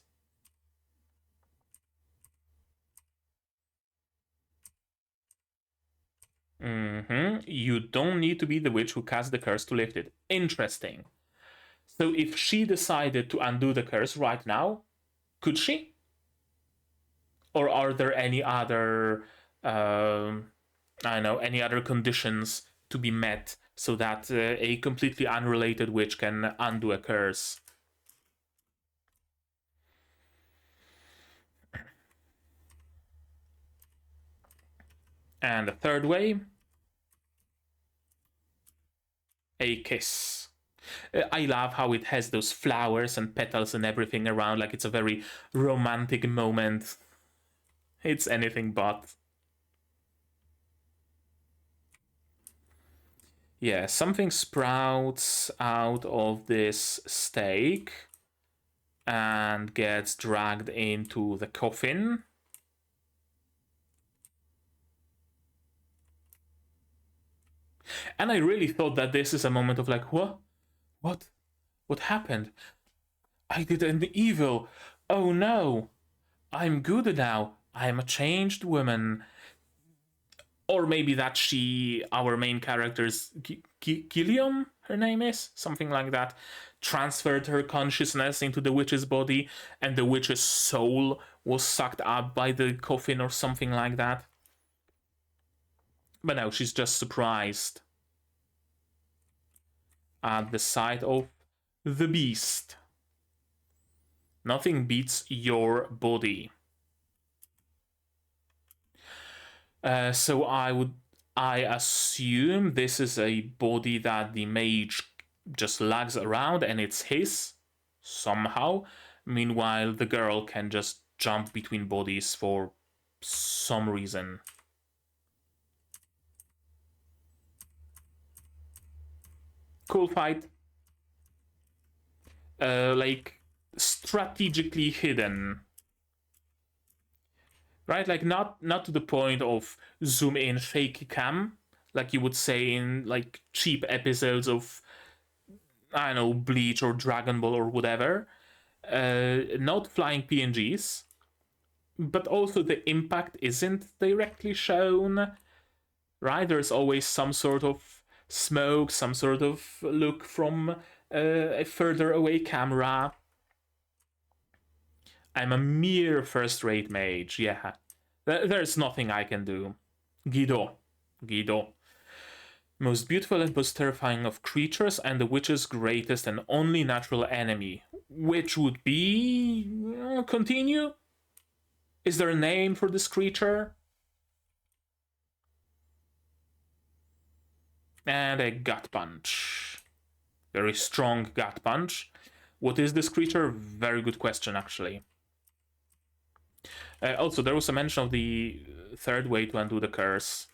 You don't need to be the witch who cast the curse to lift it. Interesting. So if she decided to undo the curse right now, could she? Or are there any other, any other conditions to be met so that a completely unrelated witch can undo a curse? And the third way, a kiss. I love how it has those flowers and petals and everything around, like it's a very romantic moment. It's anything but. Yeah, something sprouts out of this stake and gets dragged into the coffin. And I really thought that this is a moment of like, what? What happened? I did an evil. Oh no. I'm good now. I'm a changed woman. Or maybe that our main character's Gilliam, her name is? Something like that. Transferred her consciousness into the witch's body, and the witch's soul was sucked up by the coffin or something like that. But no, she's just surprised at the sight of the beast. Nothing beats your body. So I assume this is a body that the mage just lugs around and it's his somehow. Meanwhile, the girl can just jump between bodies for some reason. Cool fight. Like, strategically hidden. Right? Like, not to the point of zoom in fake cam, like you would say in, like, cheap episodes of, I don't know, Bleach or Dragon Ball or whatever. Not flying PNGs, but also the impact isn't directly shown, right? There's always some sort of smoke, some sort of look from a further away camera. I'm a mere first-rate mage, yeah. There's nothing I can do. Guido. Most beautiful and most terrifying of creatures, and the witch's greatest and only natural enemy. Which would be... continue? Is there a name for this creature? And a gut punch. Very strong gut punch. What is this creature? Very good question, actually. Also, there was a mention of the third way to undo the curse.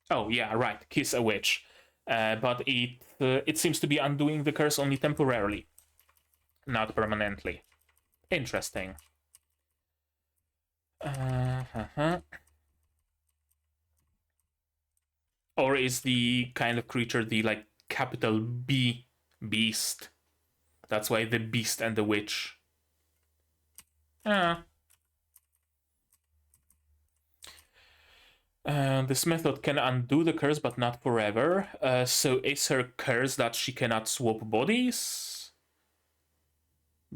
Oh, yeah, right. Kiss a witch. But it seems to be undoing the curse only temporarily, not permanently. Interesting. Or is the kind of creature the, like, capital B beast? That's why the beast and the witch. This method can undo the curse, but not forever. So is her curse that she cannot swap bodies?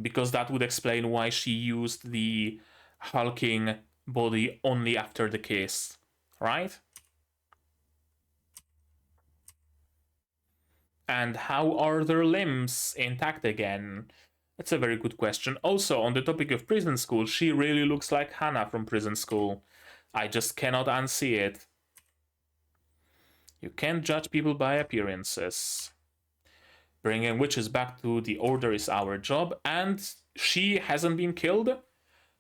Because that would explain why she used the hulking body only after the kiss, right? And how are their limbs intact again? That's a very good question. Also, on the topic of prison school, she really looks like Hannah from prison school. I just cannot unsee it. You can't judge people by appearances. Bringing witches back to the order is our job, and she hasn't been killed.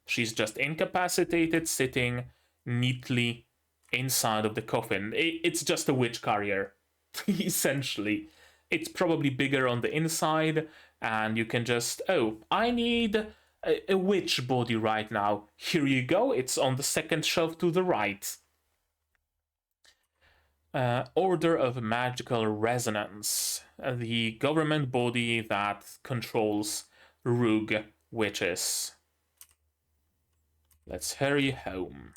She's just incapacitated, sitting neatly inside of the coffin. It's just a witch carrier, essentially. It's probably bigger on the inside, and you can just, oh, I need a witch body right now. Here you go, it's on the second shelf to the right. Order of Magical Resonance, the government body that controls rogue witches. Let's hurry home.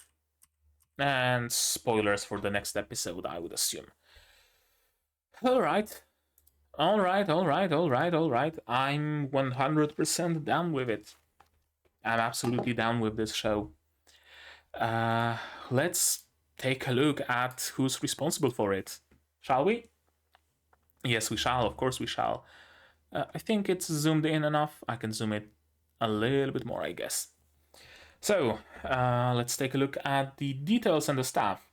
And spoilers for the next episode, I would assume. Alright. I'm 100% down with it. I'm absolutely down with this show. Let's take a look at who's responsible for it. Shall we? Yes, we shall. Of course we shall. I think it's zoomed in enough. I can zoom it a little bit more, I guess. So, let's take a look at the details and the staff.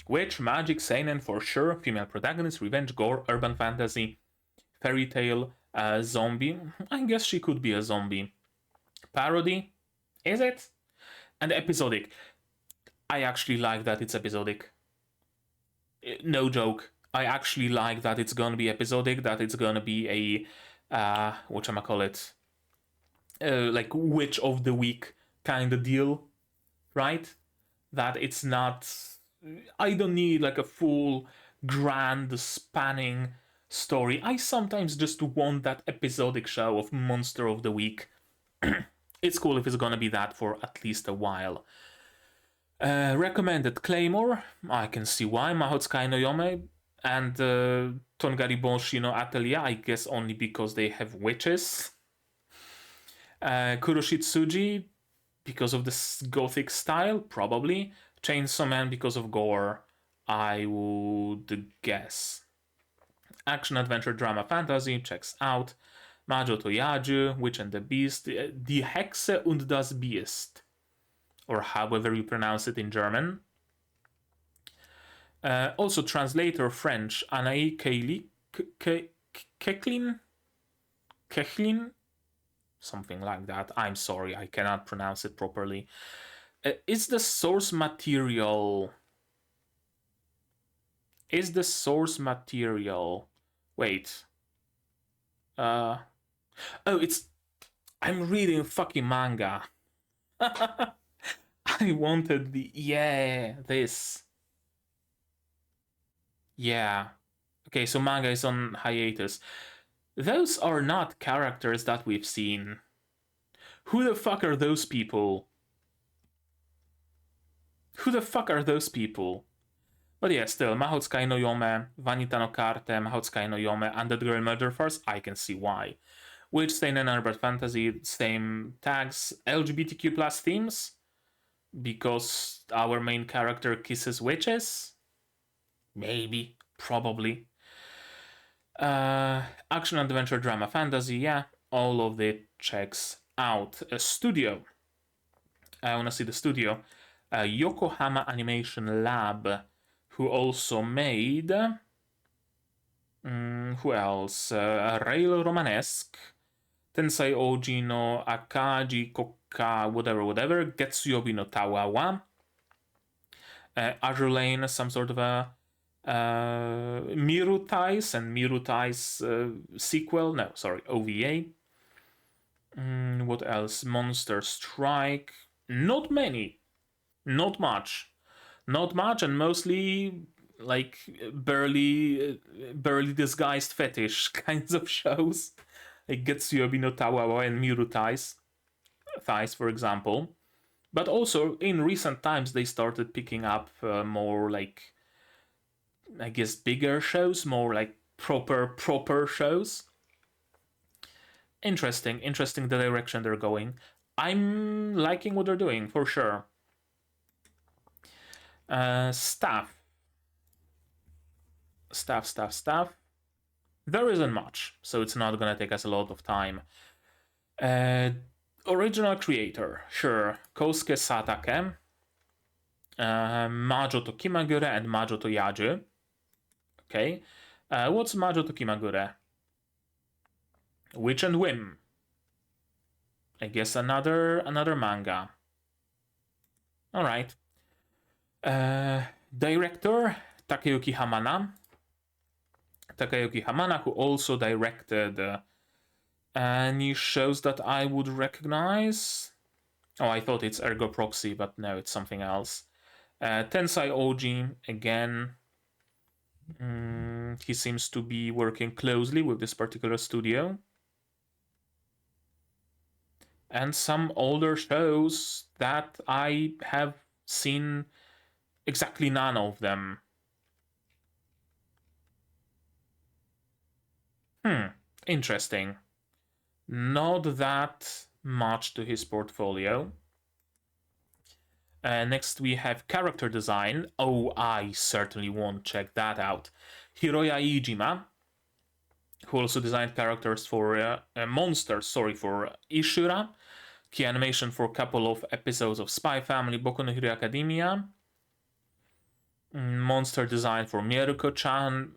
Witch, magic, seinen for sure, female protagonist, revenge, gore, urban fantasy, fairy tale, zombie. I guess she could be a zombie. Parody? Is it? And episodic. I actually like that it's episodic. No joke. I actually like that it's gonna be episodic, that it's gonna be a, whatchamacallit, like witch of the week kind of deal, right? That it's not... I don't need like a full, grand, spanning story. I sometimes just want that episodic show of Monster of the Week. It's cool if it's gonna be that for at least a while. Recommended Claymore. I can see why. Mahotsukai no Yome and Tongari Bonshi no Atelier. I guess only because they have witches. Kuroshitsuji because of the gothic style, probably. Chainsaw Man because of gore, I would guess. Action, adventure, drama, fantasy, checks out. Majo to Yajuu, Witch and the Beast, Die Hexe und das Biest, or however you pronounce it in German. Also translator French, Anaï Kechlin? Something like that. I'm sorry, I cannot pronounce it properly. Is the source material... Is the source material... Wait. Oh, it's... I'm reading fucking manga. I wanted the... Yeah, this. Yeah. Okay, so manga is on hiatus. Those are not characters that we've seen. Who the fuck are those people? Who the fuck are those people? But yeah, still, Mahotsukai no Yome, Vanita no Carte, Mahotsukai no Yome, Undead Girl Murder Farce, I can see why. Witch, Stain and Urban Fantasy, same tags, LGBTQ plus themes, because our main character kisses witches? Maybe, probably. Action, adventure, drama, fantasy, yeah, all of it checks out. A studio. I want to see the studio. Yokohama Animation Lab, who also made... who else? Rail Romanesque, Tensai Oji no Akaji Koka, whatever, Getsuyobi no Tawawa, Azure Lane, some sort of a Mirutai's and Mirutai's sequel. No, sorry, OVA. What else? Monster Strike. Not many. Not much. Not much, and mostly like barely disguised fetish kinds of shows. Like Getsuyobi no Tawawa and Mirutai's thighs, for example. But also, in recent times, they started picking up more like, I guess, bigger shows, more like proper shows. Interesting the direction they're going. I'm liking what they're doing, for sure. Staff. There isn't much, so it's not gonna take us a lot of time. Original creator, sure. Kosuke Satake, Majo to Kimagure and Majo to Yajuu. Okay. What's Majo to Kimagure? Witch and Whim. I guess another manga. Alright. Director, Takeyuki Hamana. Takeyuki Hamana, who also directed any shows that I would recognize. Oh, I thought it's Ergo Proxy, but no, it's something else. Tensai Oji, again. He seems to be working closely with this particular studio. And some older shows that I have seen exactly none of them. Interesting. Not that much to his portfolio. Next we have character design. Oh, I certainly won't check that out. Hiroya Iijima, who also designed characters for monsters, for Ishura, key animation for a couple of episodes of Spy Family, Boku no Hero Academia, monster design for Mieruko-chan.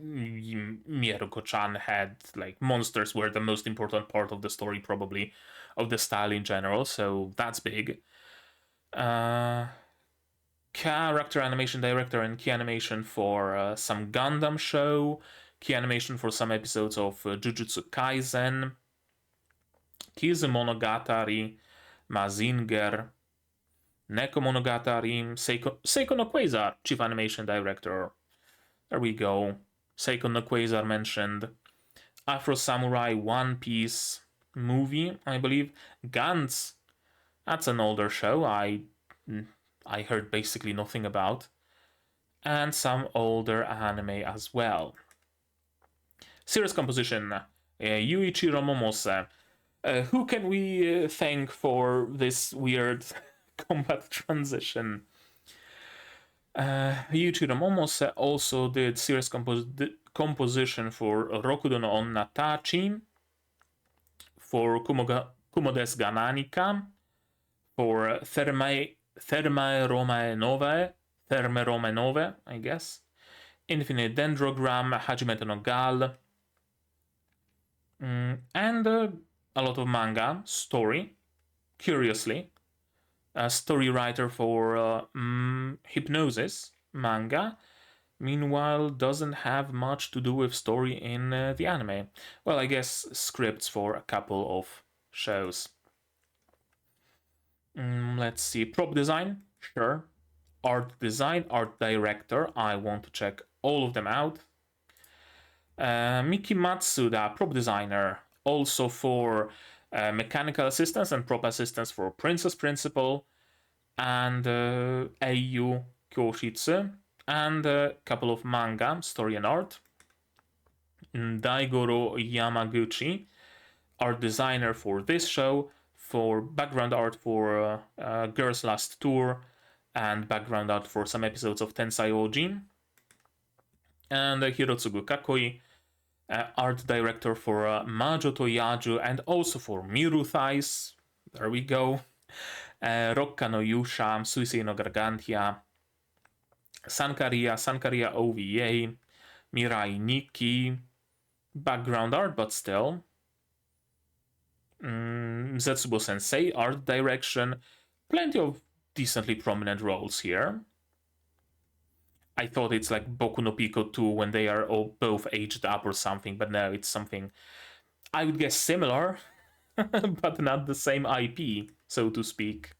Mieruko-chan had, like, monsters were the most important part of the story, probably, of the style in general, so that's big. Character animation director and key animation for some Gundam show, key animation for some episodes of Jujutsu Kaisen, Kizu Monogatari, Mazinger, Neko Monogatari, Seiko no Quasar, chief animation director. There we go. Seiko no Quasar mentioned. Afro Samurai One Piece movie, I believe. Gantz. That's an older show I heard basically nothing about. And some older anime as well. Series composition. Yuichiro Momose. Who can we thank for this weird combat transition? Yuichiro Momose also did series composition for Rokudo no Onna Tachi, for Kumodes ga Nanika, for Thermae Romae Nove, I guess, Infinite Dendrogram, Hajimete no Gal, and a lot of manga, story, curiously. a story writer for Hypnosis manga. Meanwhile, doesn't have much to do with story in the anime. Well, I guess scripts for a couple of shows. Let's see. Prop design, sure. Art design, art director. I want to check all of them out. Miki Matsuda, prop designer, also for mechanical assistance and prop assistance for Princess Principal, and Eiyu Kyoshitsu, and a couple of manga, story and art. Daigoro Yamaguchi, art designer for this show, for background art for Girls Last Tour, and background art for some episodes of Tensai Ojin. And Hirotsugu Kakoi, art director for Majo to Yajuu and also for Miru Thighs. There we go. Rocca no Yusha, Suisei no Gargantia, Sankaria OVA, Mirai Nikki, background art, but still. Zetsubo Sensei, art direction, plenty of decently prominent roles here. I thought it's like Boku no Pico 2 when they are all both aged up or something, but no, it's something I would guess similar, but not the same IP, so to speak.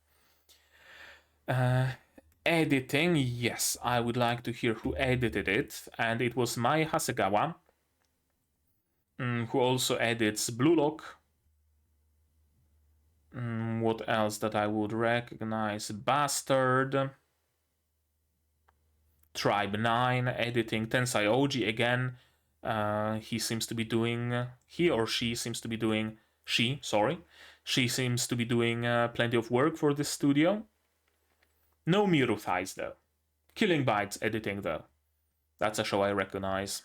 Editing, yes, I would like to hear who edited it, and it was Mai Hasegawa, who also edits Blue Lock. What else that I would recognize? Bastard. Tribe 9, editing Tensai Oji again. He seems to be doing, he or she seems to be doing, she seems to be doing plenty of work for this studio. No Miru Thighs though. Killing Bites editing though. That's a show I recognize.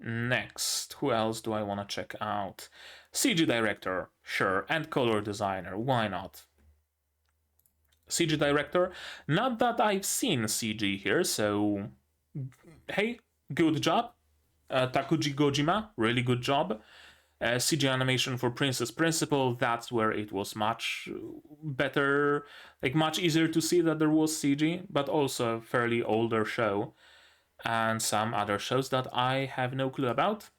Next, who else do I want to check out? CG director, sure, and color designer, why not? CG director, not that I've seen CG here, so hey, good job. Takuji Gojima, really good job. CG animation for Princess Principal, that's where it was much better, like much easier to see that there was CG, but also a fairly older show. And some other shows that I have no clue about.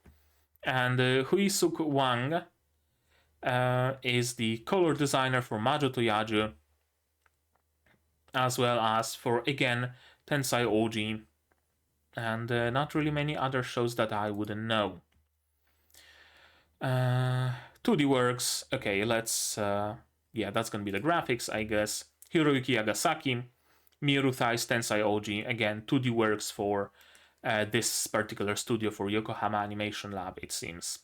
And Huisuk Wang is the color designer for Majo to Yajuu, as well as for, again, Tensai Oji, and not really many other shows that I wouldn't know. 2D Works, okay, let's, yeah, that's gonna be the graphics, I guess. Hiroyuki Yagasaki, Miru Thighs, Tensai Oji, again, 2D Works for this particular studio for Yokohama Animation Lab, it seems.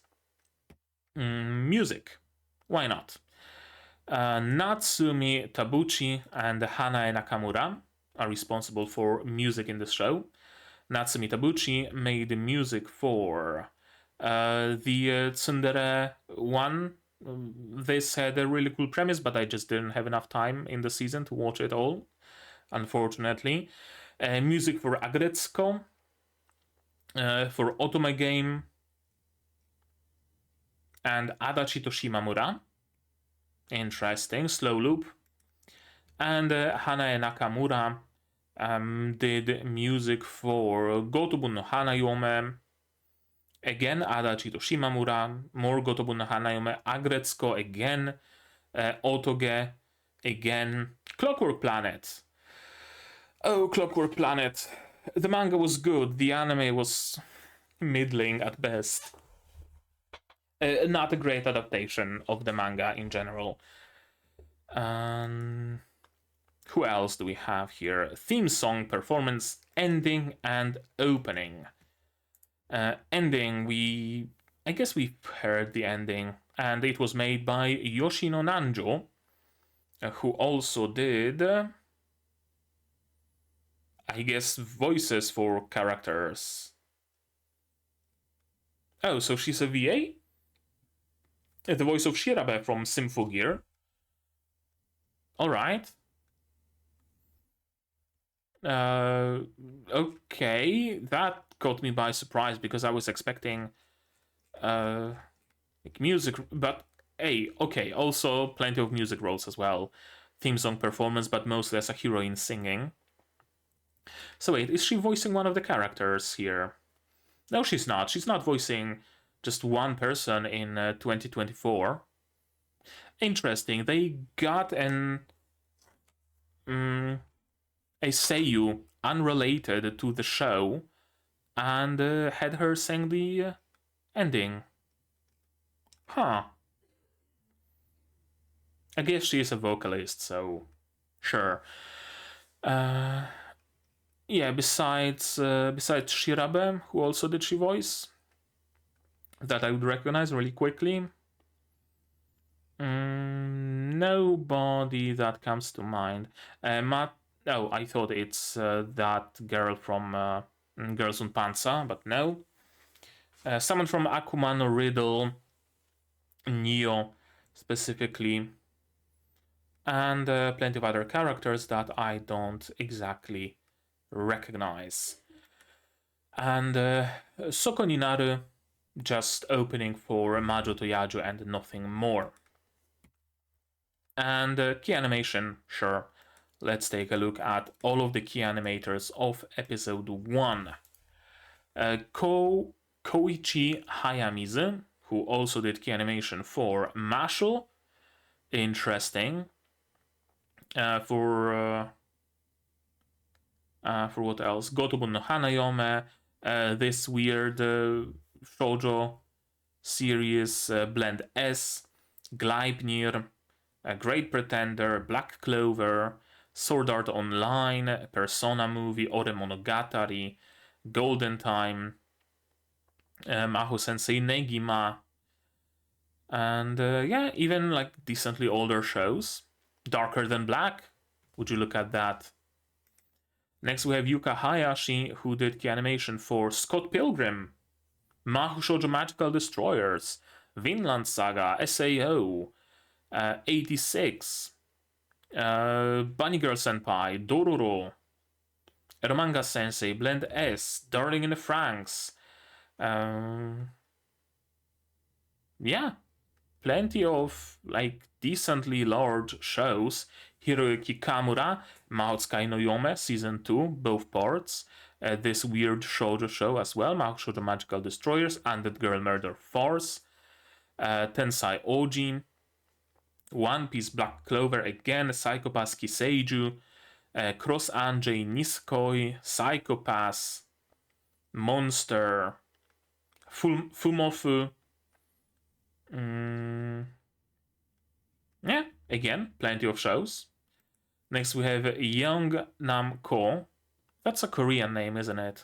Music, why not? Natsumi Tabuchi and Hanae Nakamura are responsible for music in the show. Natsumi Tabuchi made the music for the Tsundere 1. This had a really cool premise, but I just didn't have enough time in the season to watch it all, unfortunately. Music for Agretsuko, for Otome Game, and Adachi Toshimamura. Interesting, slow loop. And Hanae Nakamura did music for Gotobun no Hanayome. Again, Adachi Toshimamura, more Gotobun no Hanayome, Agretsuko again, Otoge again, Clockwork Planet. Oh, Clockwork Planet. The manga was good, the anime was middling at best. Not a great adaptation of the manga in general. Who else do we have here? Theme song, performance, ending, and opening. Ending, I guess we've heard the ending, and it was made by Yoshino Nanjo, who also did, I guess, voices for characters. Oh, so she's a VA? The voice of Shirabe from Symphogear. Alright. Okay, that caught me by surprise because I was expecting like music, but hey, okay, also plenty of music roles as well. Theme song performance, but mostly as a heroine singing. So wait, is she voicing one of the characters here? No, she's not. She's not voicing just one person in 2024. Interesting. They got a seiyuu unrelated to the show and had her sing the ending. Huh. I guess she is a vocalist, so sure. Yeah, besides Shirabe, who also did she voice, that I would recognize really quickly. Nobody that comes to mind. No, I thought it's that girl from Girls on Panza, but no. Someone from Akuma no Riddle, Neo specifically, and plenty of other characters that I don't exactly recognize. And Soko Ninaru just opening for Majo to Yajuu and nothing more. And key animation, sure. Let's take a look at all of the key animators of episode 1. Koichi Hayamizu, who also did key animation for Mashle. Interesting. For what else? Gotobun no Hanayome, this weird shoujo series, Blend S, Gleipnir, Great Pretender, Black Clover, Sword Art Online, Persona movie, Ore Monogatari, Golden Time, Maho Sensei Negima, and yeah, even like decently older shows. Darker Than Black, would you look at that? Next we have Yuka Hayashi, who did key animation for Scott Pilgrim, Mahou Shoujo Magical Destroyers, Vinland Saga, SAO, 86, Bunny Girl Senpai, Dororo, Eromanga Sensei, Blend S, Darling in the Franxx. Yeah, plenty of like decently large shows. Hiroyuki Kamura, Mahoutsukai no Yome, Season 2, both parts. This weird shoujo show as well, Mahou Shoujo Magical Destroyers, Undead Girl Murder Force, Tensai Oji, One Piece Black Clover again, Psychopass Kiseiju, Cross Anjay Nisekoi, Psychopass, Monster, Fumofu. Yeah, again, plenty of shows. Next we have Young Nam Ko. That's a Korean name, isn't it?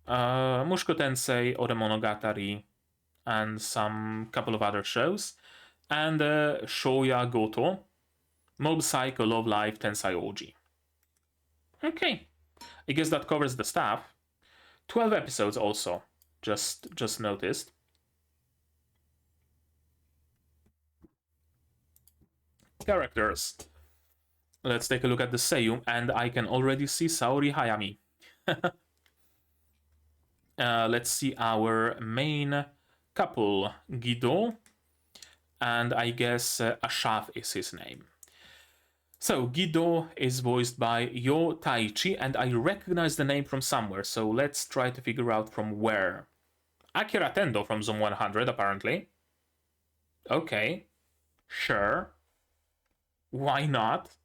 Mushko Tensei, Ore Monogatari, and some couple of other shows. And Shoya Goto, Mob Psycho, Love Live, Tensai Oji. Okay, I guess that covers the stuff. 12 episodes also, just noticed. Characters. Let's take a look at the seiyuu, and I can already see Saori Hayami. Let's see our main couple, Guido, and I guess Ashaf is his name. So Guido is voiced by Yo Taichi, and I recognize the name from somewhere, so let's try to figure out from where. Akira Tendo from Zoom 100, apparently. Okay, sure. Why not?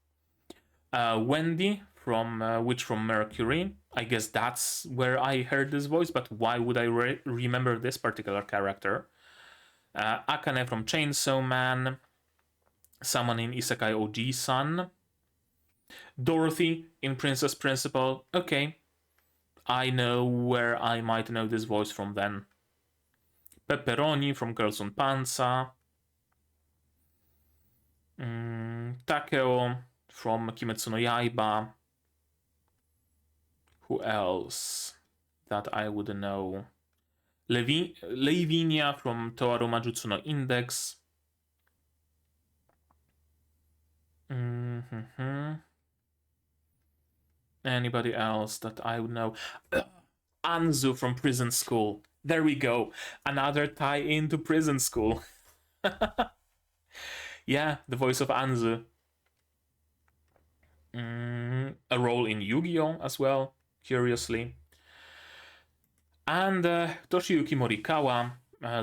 Wendy from Witch from Mercury. I guess that's where I heard this voice, but why would I remember this particular character? Akane from Chainsaw Man. Someone in Isekai OG-san. Dorothy in Princess Principal. Okay, I know where I might know this voice from then. Pepperoni from Girls on Panza. Takeo from Kimetsu no Yaiba. Who else that I would know? Lavinia from Toaru Majutsu no Index. Anybody else that I would know? Anzu from Prison School. There we go. Another tie into Prison School. Yeah, the voice of Anzu. A role in Yu-Gi-Oh! As well, curiously. And Toshiyuki Morikawa,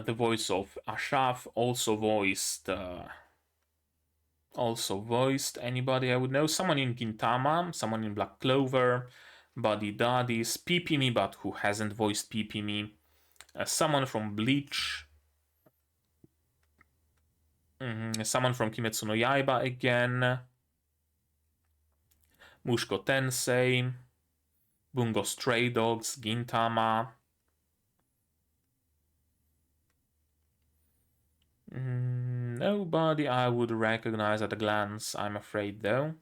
the voice of Ashaf, also voiced anybody I would know. Someone in Gintama, someone in Black Clover, Buddy Daddies, Pipimi, but who hasn't voiced Pipimi. Someone from Bleach. Someone from Kimetsu no Yaiba again. Mushko Tensei. Bungo Stray Dogs, Gintama. Nobody I would recognize at a glance, I'm afraid, though.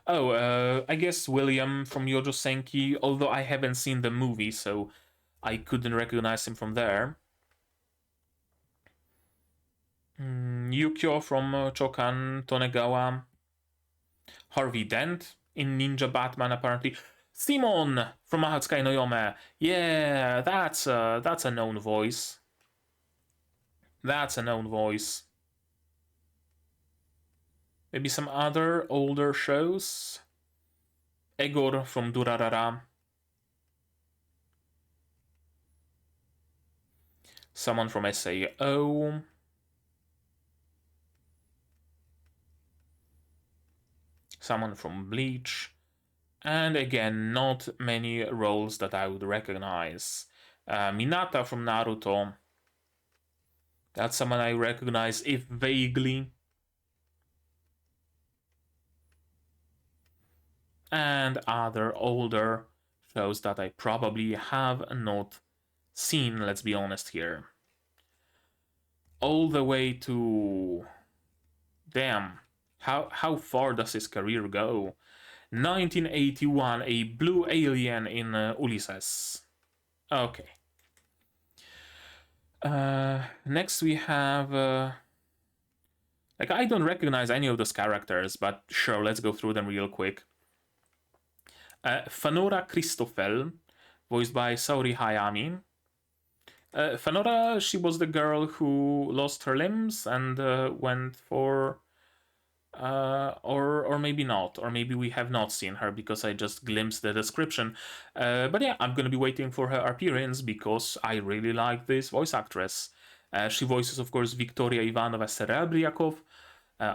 Oh, I guess William from Yojo Senki, although I haven't seen the movie, so I couldn't recognize him from there. Yukio from Chokan Tonegawa. Harvey Dent in Ninja Batman, apparently. Simon from Mahatsukai no Yome. Yeah, that's a known voice. That's a known voice. Maybe some other older shows. Egor from Durarara. Someone from SAO. Someone from Bleach. And again, not many roles that I would recognize. Minata from Naruto. That's someone I recognize, if vaguely. And other older shows that I probably have not seen, let's be honest here. All the way to... Damn, how far does his career go? 1981, a blue alien in Ulysses. Okay. Next we have... I don't recognize any of those characters, but sure, let's go through them real quick. Fanora Christoffel, voiced by Saori Hayami. Fanora, she was the girl who lost her limbs and went for... or maybe not, or maybe we have not seen her because I just glimpsed the description. But yeah, I'm gonna be waiting for her appearance because I really like this voice actress. She voices, of course, Victoria Ivanova Serebriakov,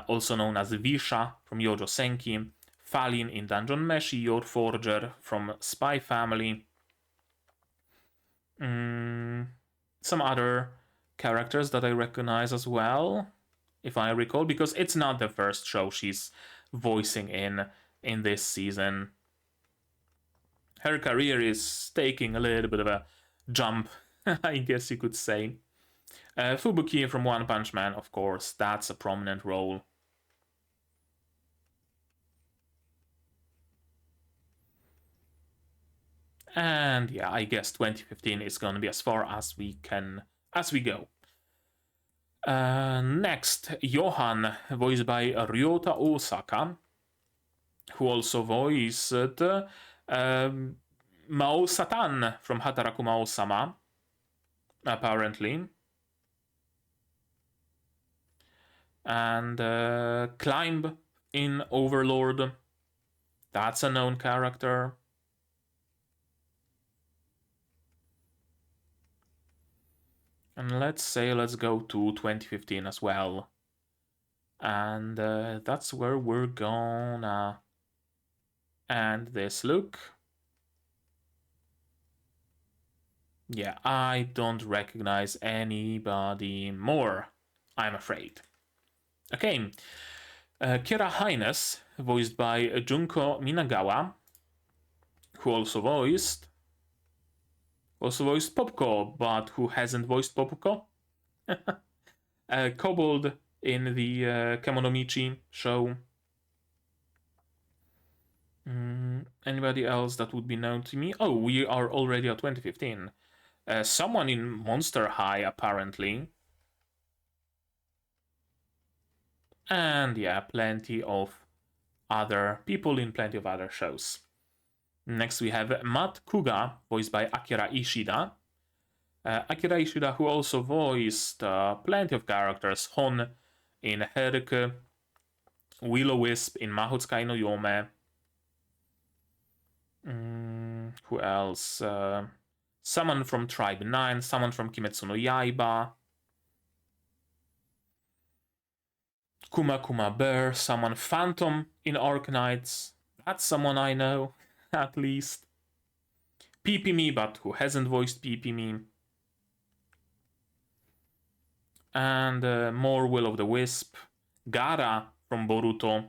also known as Visha from Yojo Senki, Falin in Dungeon Meshi, Your Forger from Spy Family. Some other characters that I recognize as well, if I recall, because it's not the first show she's voicing in this season. Her career is taking a little bit of a jump, I guess you could say. Fubuki from One Punch Man, of course, that's a prominent role. And yeah, I guess 2015 is going to be as far as we go. Next, Johan, voiced by Ryota Osaka, who also voiced Mao Satan from Hataraku Mao-sama, apparently. And Climb in Overlord, that's a known character. And let's go to 2015 as well. And that's where we're gonna end this look. Yeah, I don't recognize anybody more, I'm afraid. Okay, Kira Highness, voiced by Junko Minagawa, who also voiced Popko, but who hasn't voiced Popko? Kobold in the Kemonomichi show. Anybody else that would be known to me? Oh, we are already at 2015. Someone in Monster High, apparently. And yeah, plenty of other people in plenty of other shows. Next we have Matt Kuga, voiced by Akira Ishida. Akira Ishida, who also voiced plenty of characters, Hon in Heruka, Will-O-Wisp in Maho Tsukai no Yome. Who else? Someone from Tribe 9, someone from Kimetsu no Yaiba. Kuma Kuma Bear, someone Phantom in Arknights. That's someone I know, at least. PP-Me, but who hasn't voiced PP-Me. And more Will-O-the-Wisp. Gara from Boruto.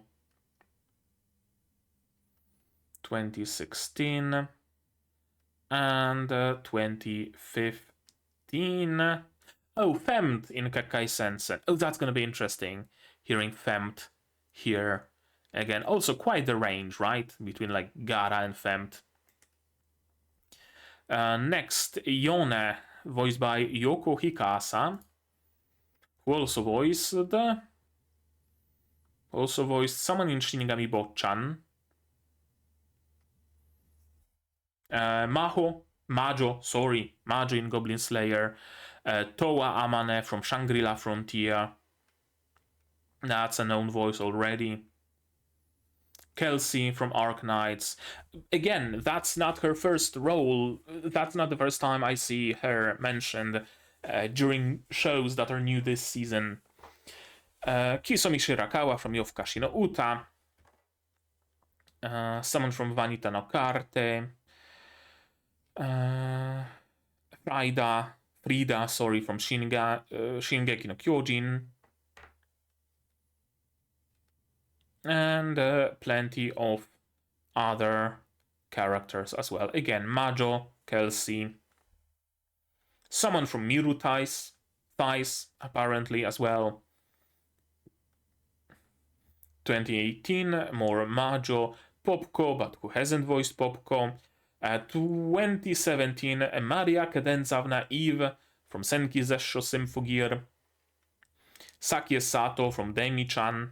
2016. And 2015. Oh, Femmed in Kakkai Sensen. Oh, that's gonna be interesting. Hearing Femmed here again. Also quite the range, right? Between like Gara and Femmed. Next, Yone, voiced by Yoko Hikasa, who also voiced someone in Shinigami Bochan. Majo in Goblin Slayer. Towa Amane from Shangri-La Frontier. That's a known voice already. Kelsey from Arknights. Again, that's not her first role. That's not the first time I see her mentioned during shows that are new this season. Kisomi Shirakawa from Yofukashi no Uta. Someone from Vanita no Karte. Frida, from Shingeki no Kyojin. And plenty of other characters as well. Again, Majo, Kelsey. Someone from Miru Thighs, apparently, as well. 2018, more Majo, Popko, but who hasn't voiced Popko. 2017, Maria Kadenzavna Eve from Senki Zesho Symphogear. Sakie Sato from Demi-chan.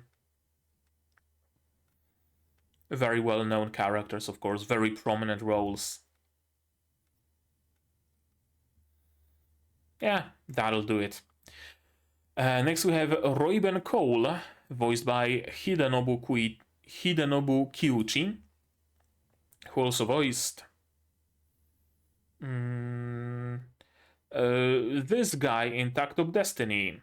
Very well-known characters, of course, very prominent roles. Yeah, that'll do it. Next we have Roiben Cole, voiced by Hidenobu Kyuchi, who also voiced this guy in Tact of Destiny.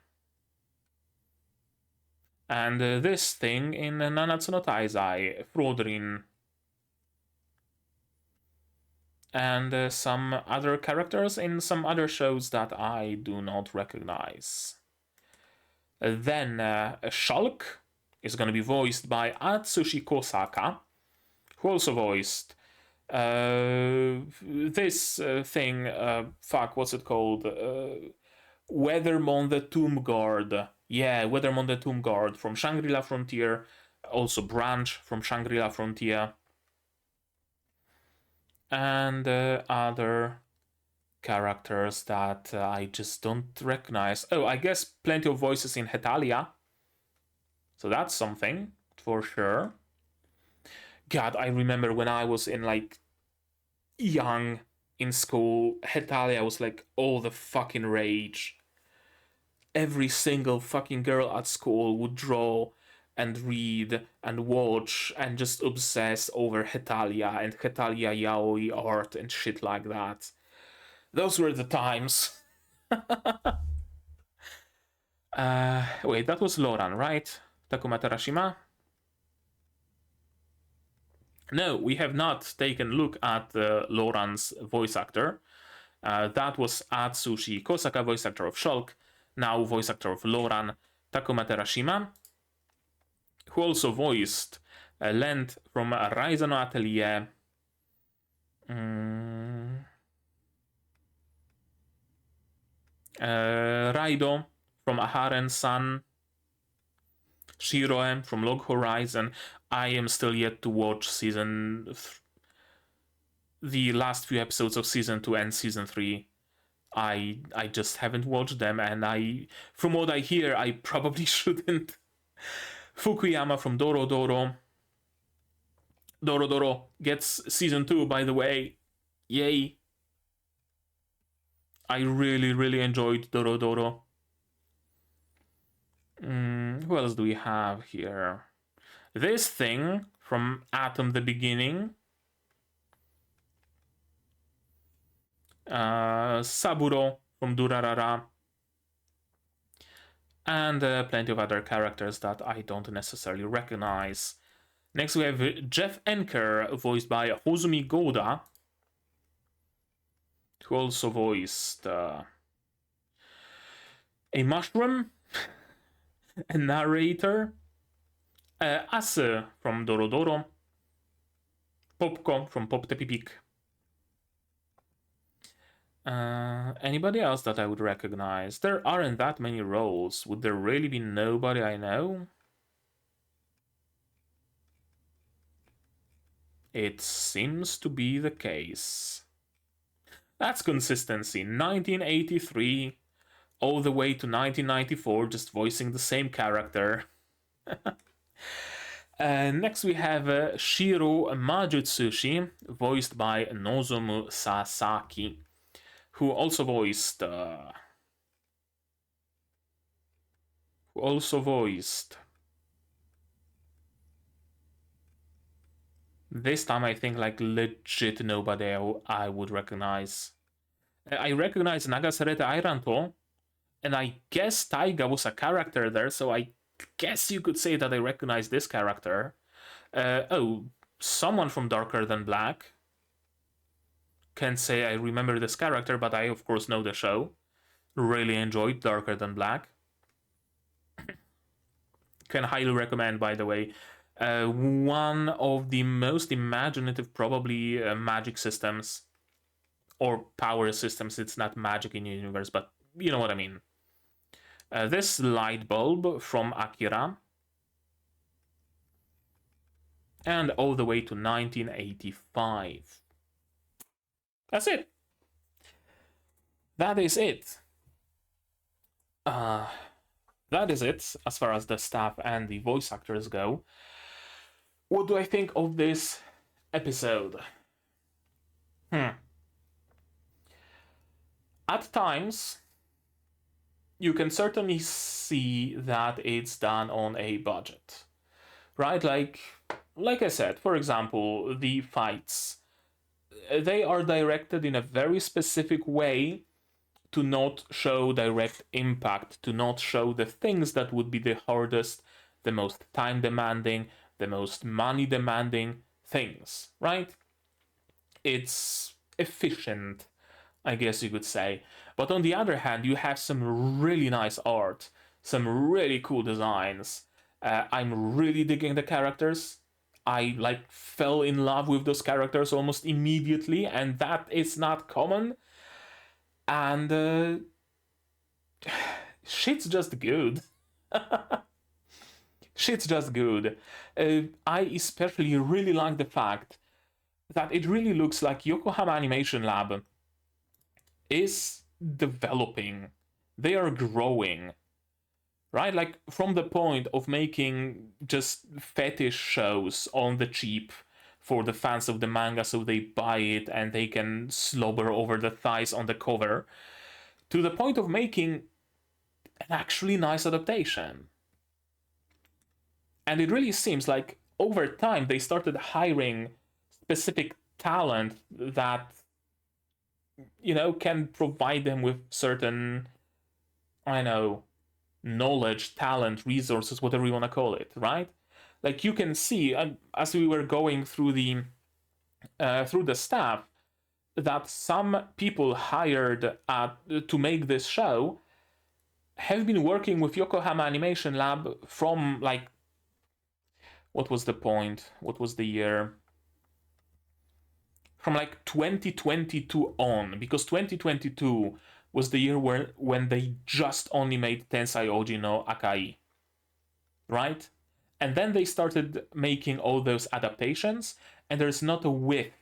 And this thing in Nanatsu no Taizai, Frodrin. And some other characters in some other shows that I do not recognize. Then Shulk is going to be voiced by Atsushi Kosaka, who also voiced this thing, what's it called? Weathermon the Tomb Guard. Yeah, Weathermon the Tomb Guard from Shangri-La Frontier. Also Branch from Shangri-La Frontier. And other characters that I just don't recognize. Oh, I guess plenty of voices in Hetalia. So that's something, for sure. God, I remember when I was in, like, young in school, Hetalia was, like, all the fucking rage. Every single fucking girl at school would draw and read and watch and just obsess over Hetalia and Hetalia yaoi art and shit like that. Those were the times. Wait, that was Loran, right? Takuma Terashima? No, we have not taken a look at Loran's voice actor. That was Atsushi Kosaka, voice actor of Shulk, now voice actor of Loran, Takuma Terashima, who also voiced Lent from Rise no Atelier. Raido from Aharen Sun. Shiroe from Log Horizon. I am still yet to watch the last few episodes of season 2 and season 3. I just haven't watched them, and from what I hear, I probably shouldn't. Fukuyama from Doro Doro. Doro Doro gets season 2, by the way. Yay. I really, really enjoyed Doro Doro. Who else do we have here? This thing from Atom the Beginning. Saburo from Durarara. And plenty of other characters that I don't necessarily recognize. Next we have Jeff Enker, voiced by Hozumi Goda, who also voiced a mushroom, a narrator, Ase from Doro Doro, Popko from Pop Tepi Pik. Anybody else that I would recognize? There aren't that many roles. Would there really be nobody I know? It seems to be the case. That's consistency. 1983 all the way to 1994, just voicing the same character. Next we have Shiro Majutsushi, voiced by Nozomu Sasaki, who also voiced this time I think like legit nobody I would recognize. I recognize Nagasarete Airanto, and I guess Taiga was a character there, so I guess you could say that I recognize this character. Someone from Darker Than Black. Can't say I remember this character, but I of course know the show. Really enjoyed Darker Than Black. Can highly recommend, by the way. One of the most imaginative, probably, magic systems. Or power systems. It's not magic in the universe, but you know what I mean. This light bulb from Akira. And all the way to 1985. That's it. That is it. That is it as far as the staff and the voice actors go. What do I think of this episode? At times, you can certainly see that it's done on a budget, right? Like I said, for example, the fights, they are directed in a very specific way to not show direct impact, to not show the things that would be the hardest, the most time demanding, the most money demanding things, right? It's efficient, I guess you could say. But on the other hand, you have some really nice art, some really cool designs. I'm really digging the characters. I fell in love with those characters almost immediately, and that is not common. And shit's just good. Shit's just good. I especially really like the fact that it really looks like Yokohama Animation Lab is developing. They are growing, right? Like from the point of making just fetish shows on the cheap for the fans of the manga so they buy it and they can slobber over the thighs on the cover, to the point of making an actually nice adaptation. And it really seems like over time they started hiring specific talent that, you know, can provide them with certain, I know, knowledge, talent, resources, whatever you want to call it, right? Like you can see, as we were going through the staff, that some people hired to make this show have been working with Yokohama Animation Lab from what was the point? What was the year? From 2022 on, because 2022 was the year when they just only made Tensai Oji no Akai, right? And then they started making all those adaptations, and there's not a whiff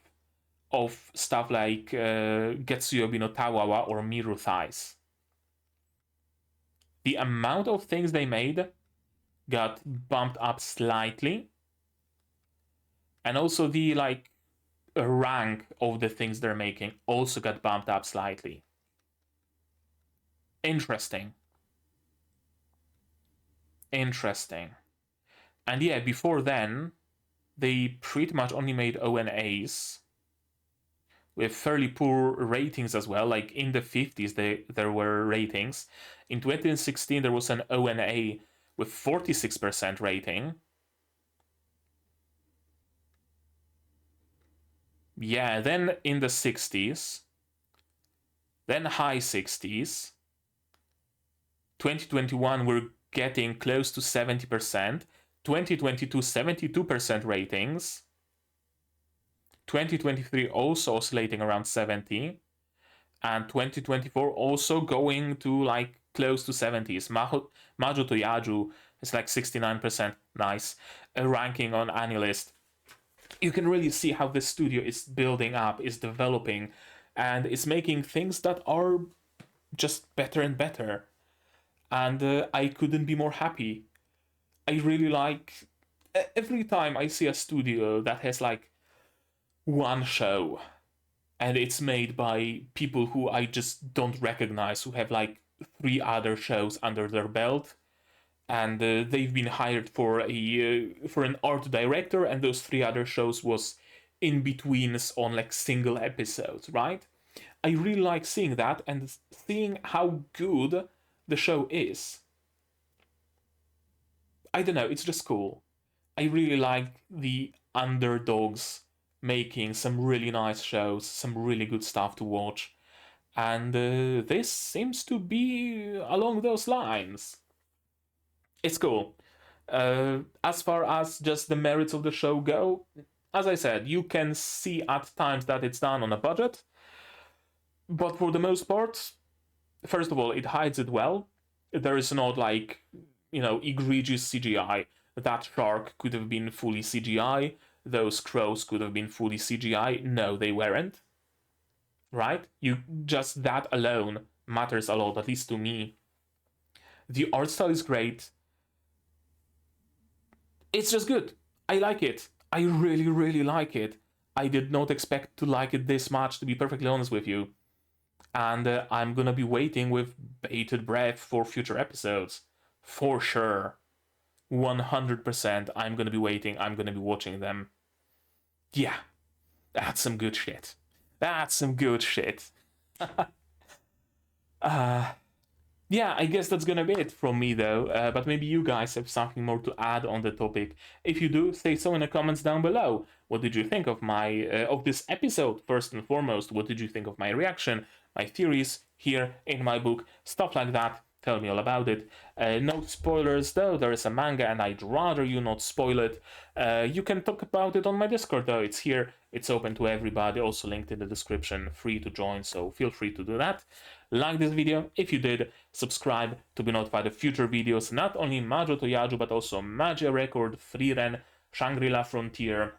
of stuff like Getsuyobi no Tawawa or Miru Thighs. The amount of things they made got bumped up slightly, and also the rank of the things they're making also got bumped up slightly. Interesting. Interesting. And yeah, before then, they pretty much only made ONAs with fairly poor ratings as well. Like in the 50s, there were ratings. In 2016, there was an ONA with 46% rating. Yeah, then in the 60s, then high 60s. 2021, we're getting close to 70%. 2022, 72% ratings. 2023 also oscillating around 70. And 2024 also going to like close to 70s. Majo to Yajuu is like 69%. Nice. A ranking on AniList. You can really see how this studio is building up, is developing, and is making things that are just better and better. And I couldn't be more happy. I really like every time I see a studio that has like one show and it's made by people who I just don't recognize, who have like 3 other shows under their belt, and they've been hired for an art director, and those 3 other shows was in betweens on like single episodes, right? I really like seeing that and seeing how good the show is. I don't know, it's just cool. I really like the underdogs making some really nice shows, some really good stuff to watch, and this seems to be along those lines. It's cool. As far as just the merits of the show go, as I said, you can see at times that it's done on a budget, but for the most part, first of all, it hides it well. There is not like, egregious CGI. That shark could have been fully CGI. Those crows could have been fully CGI. No, they weren't. Right? Just that alone matters a lot, at least to me. The art style is great. It's just good. I like it. I really, really like it. I did not expect to like it this much, to be perfectly honest with you. And I'm gonna be waiting with bated breath for future episodes. For sure. 100%. I'm gonna be waiting. I'm gonna be watching them. Yeah. That's some good shit. That's some good shit. Yeah, I guess that's gonna be it from me though, but maybe you guys have something more to add on the topic. If you do, say so in the comments down below. What did you think of of this episode, first and foremost? What did you think of my reaction, my theories here in my book, stuff like that? Tell me all about it. No spoilers though, there is a manga and I'd rather you not spoil it. You can talk about it on my Discord though, it's here, it's open to everybody, also linked in the description, free to join, so feel free to do that. Like this video if you did, subscribe to be notified of future videos, not only Majo to Yajuu but also Magia Record, Freeren, Shangri-La Frontier,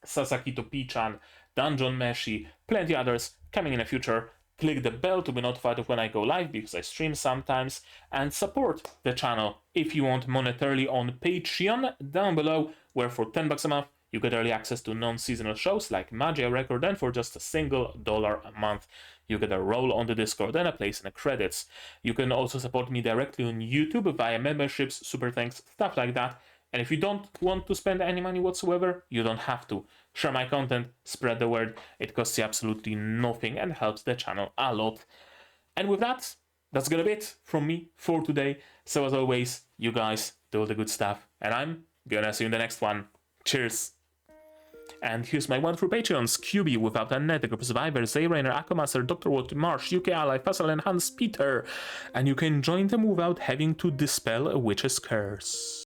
Sasaki to Pichan, Dungeon Meshi, plenty others coming in the future. Click the bell to be notified of when I go live because I stream sometimes, and support the channel if you want monetarily on Patreon down below, where for $10 a month you get early access to non-seasonal shows like Magia Record, and for just $1 a month you get a role on the Discord and a place in the credits. You can also support me directly on YouTube via memberships, super thanks, stuff like that. And if you don't want to spend any money whatsoever, you don't have to. Share my content, spread the word, it costs you absolutely nothing and helps the channel a lot. And with that, that's gonna be it from me for today. So as always, you guys do all the good stuff, and I'm gonna see you in the next one. Cheers! And here's my wonderful Patreons: QB, Without a Net, Group Survivor, Zayrainer, Aquamaster, Dr. Watt, Marsh, UK Ally, Fassel, and Hans Peter. And you can join them without having to dispel a witch's curse.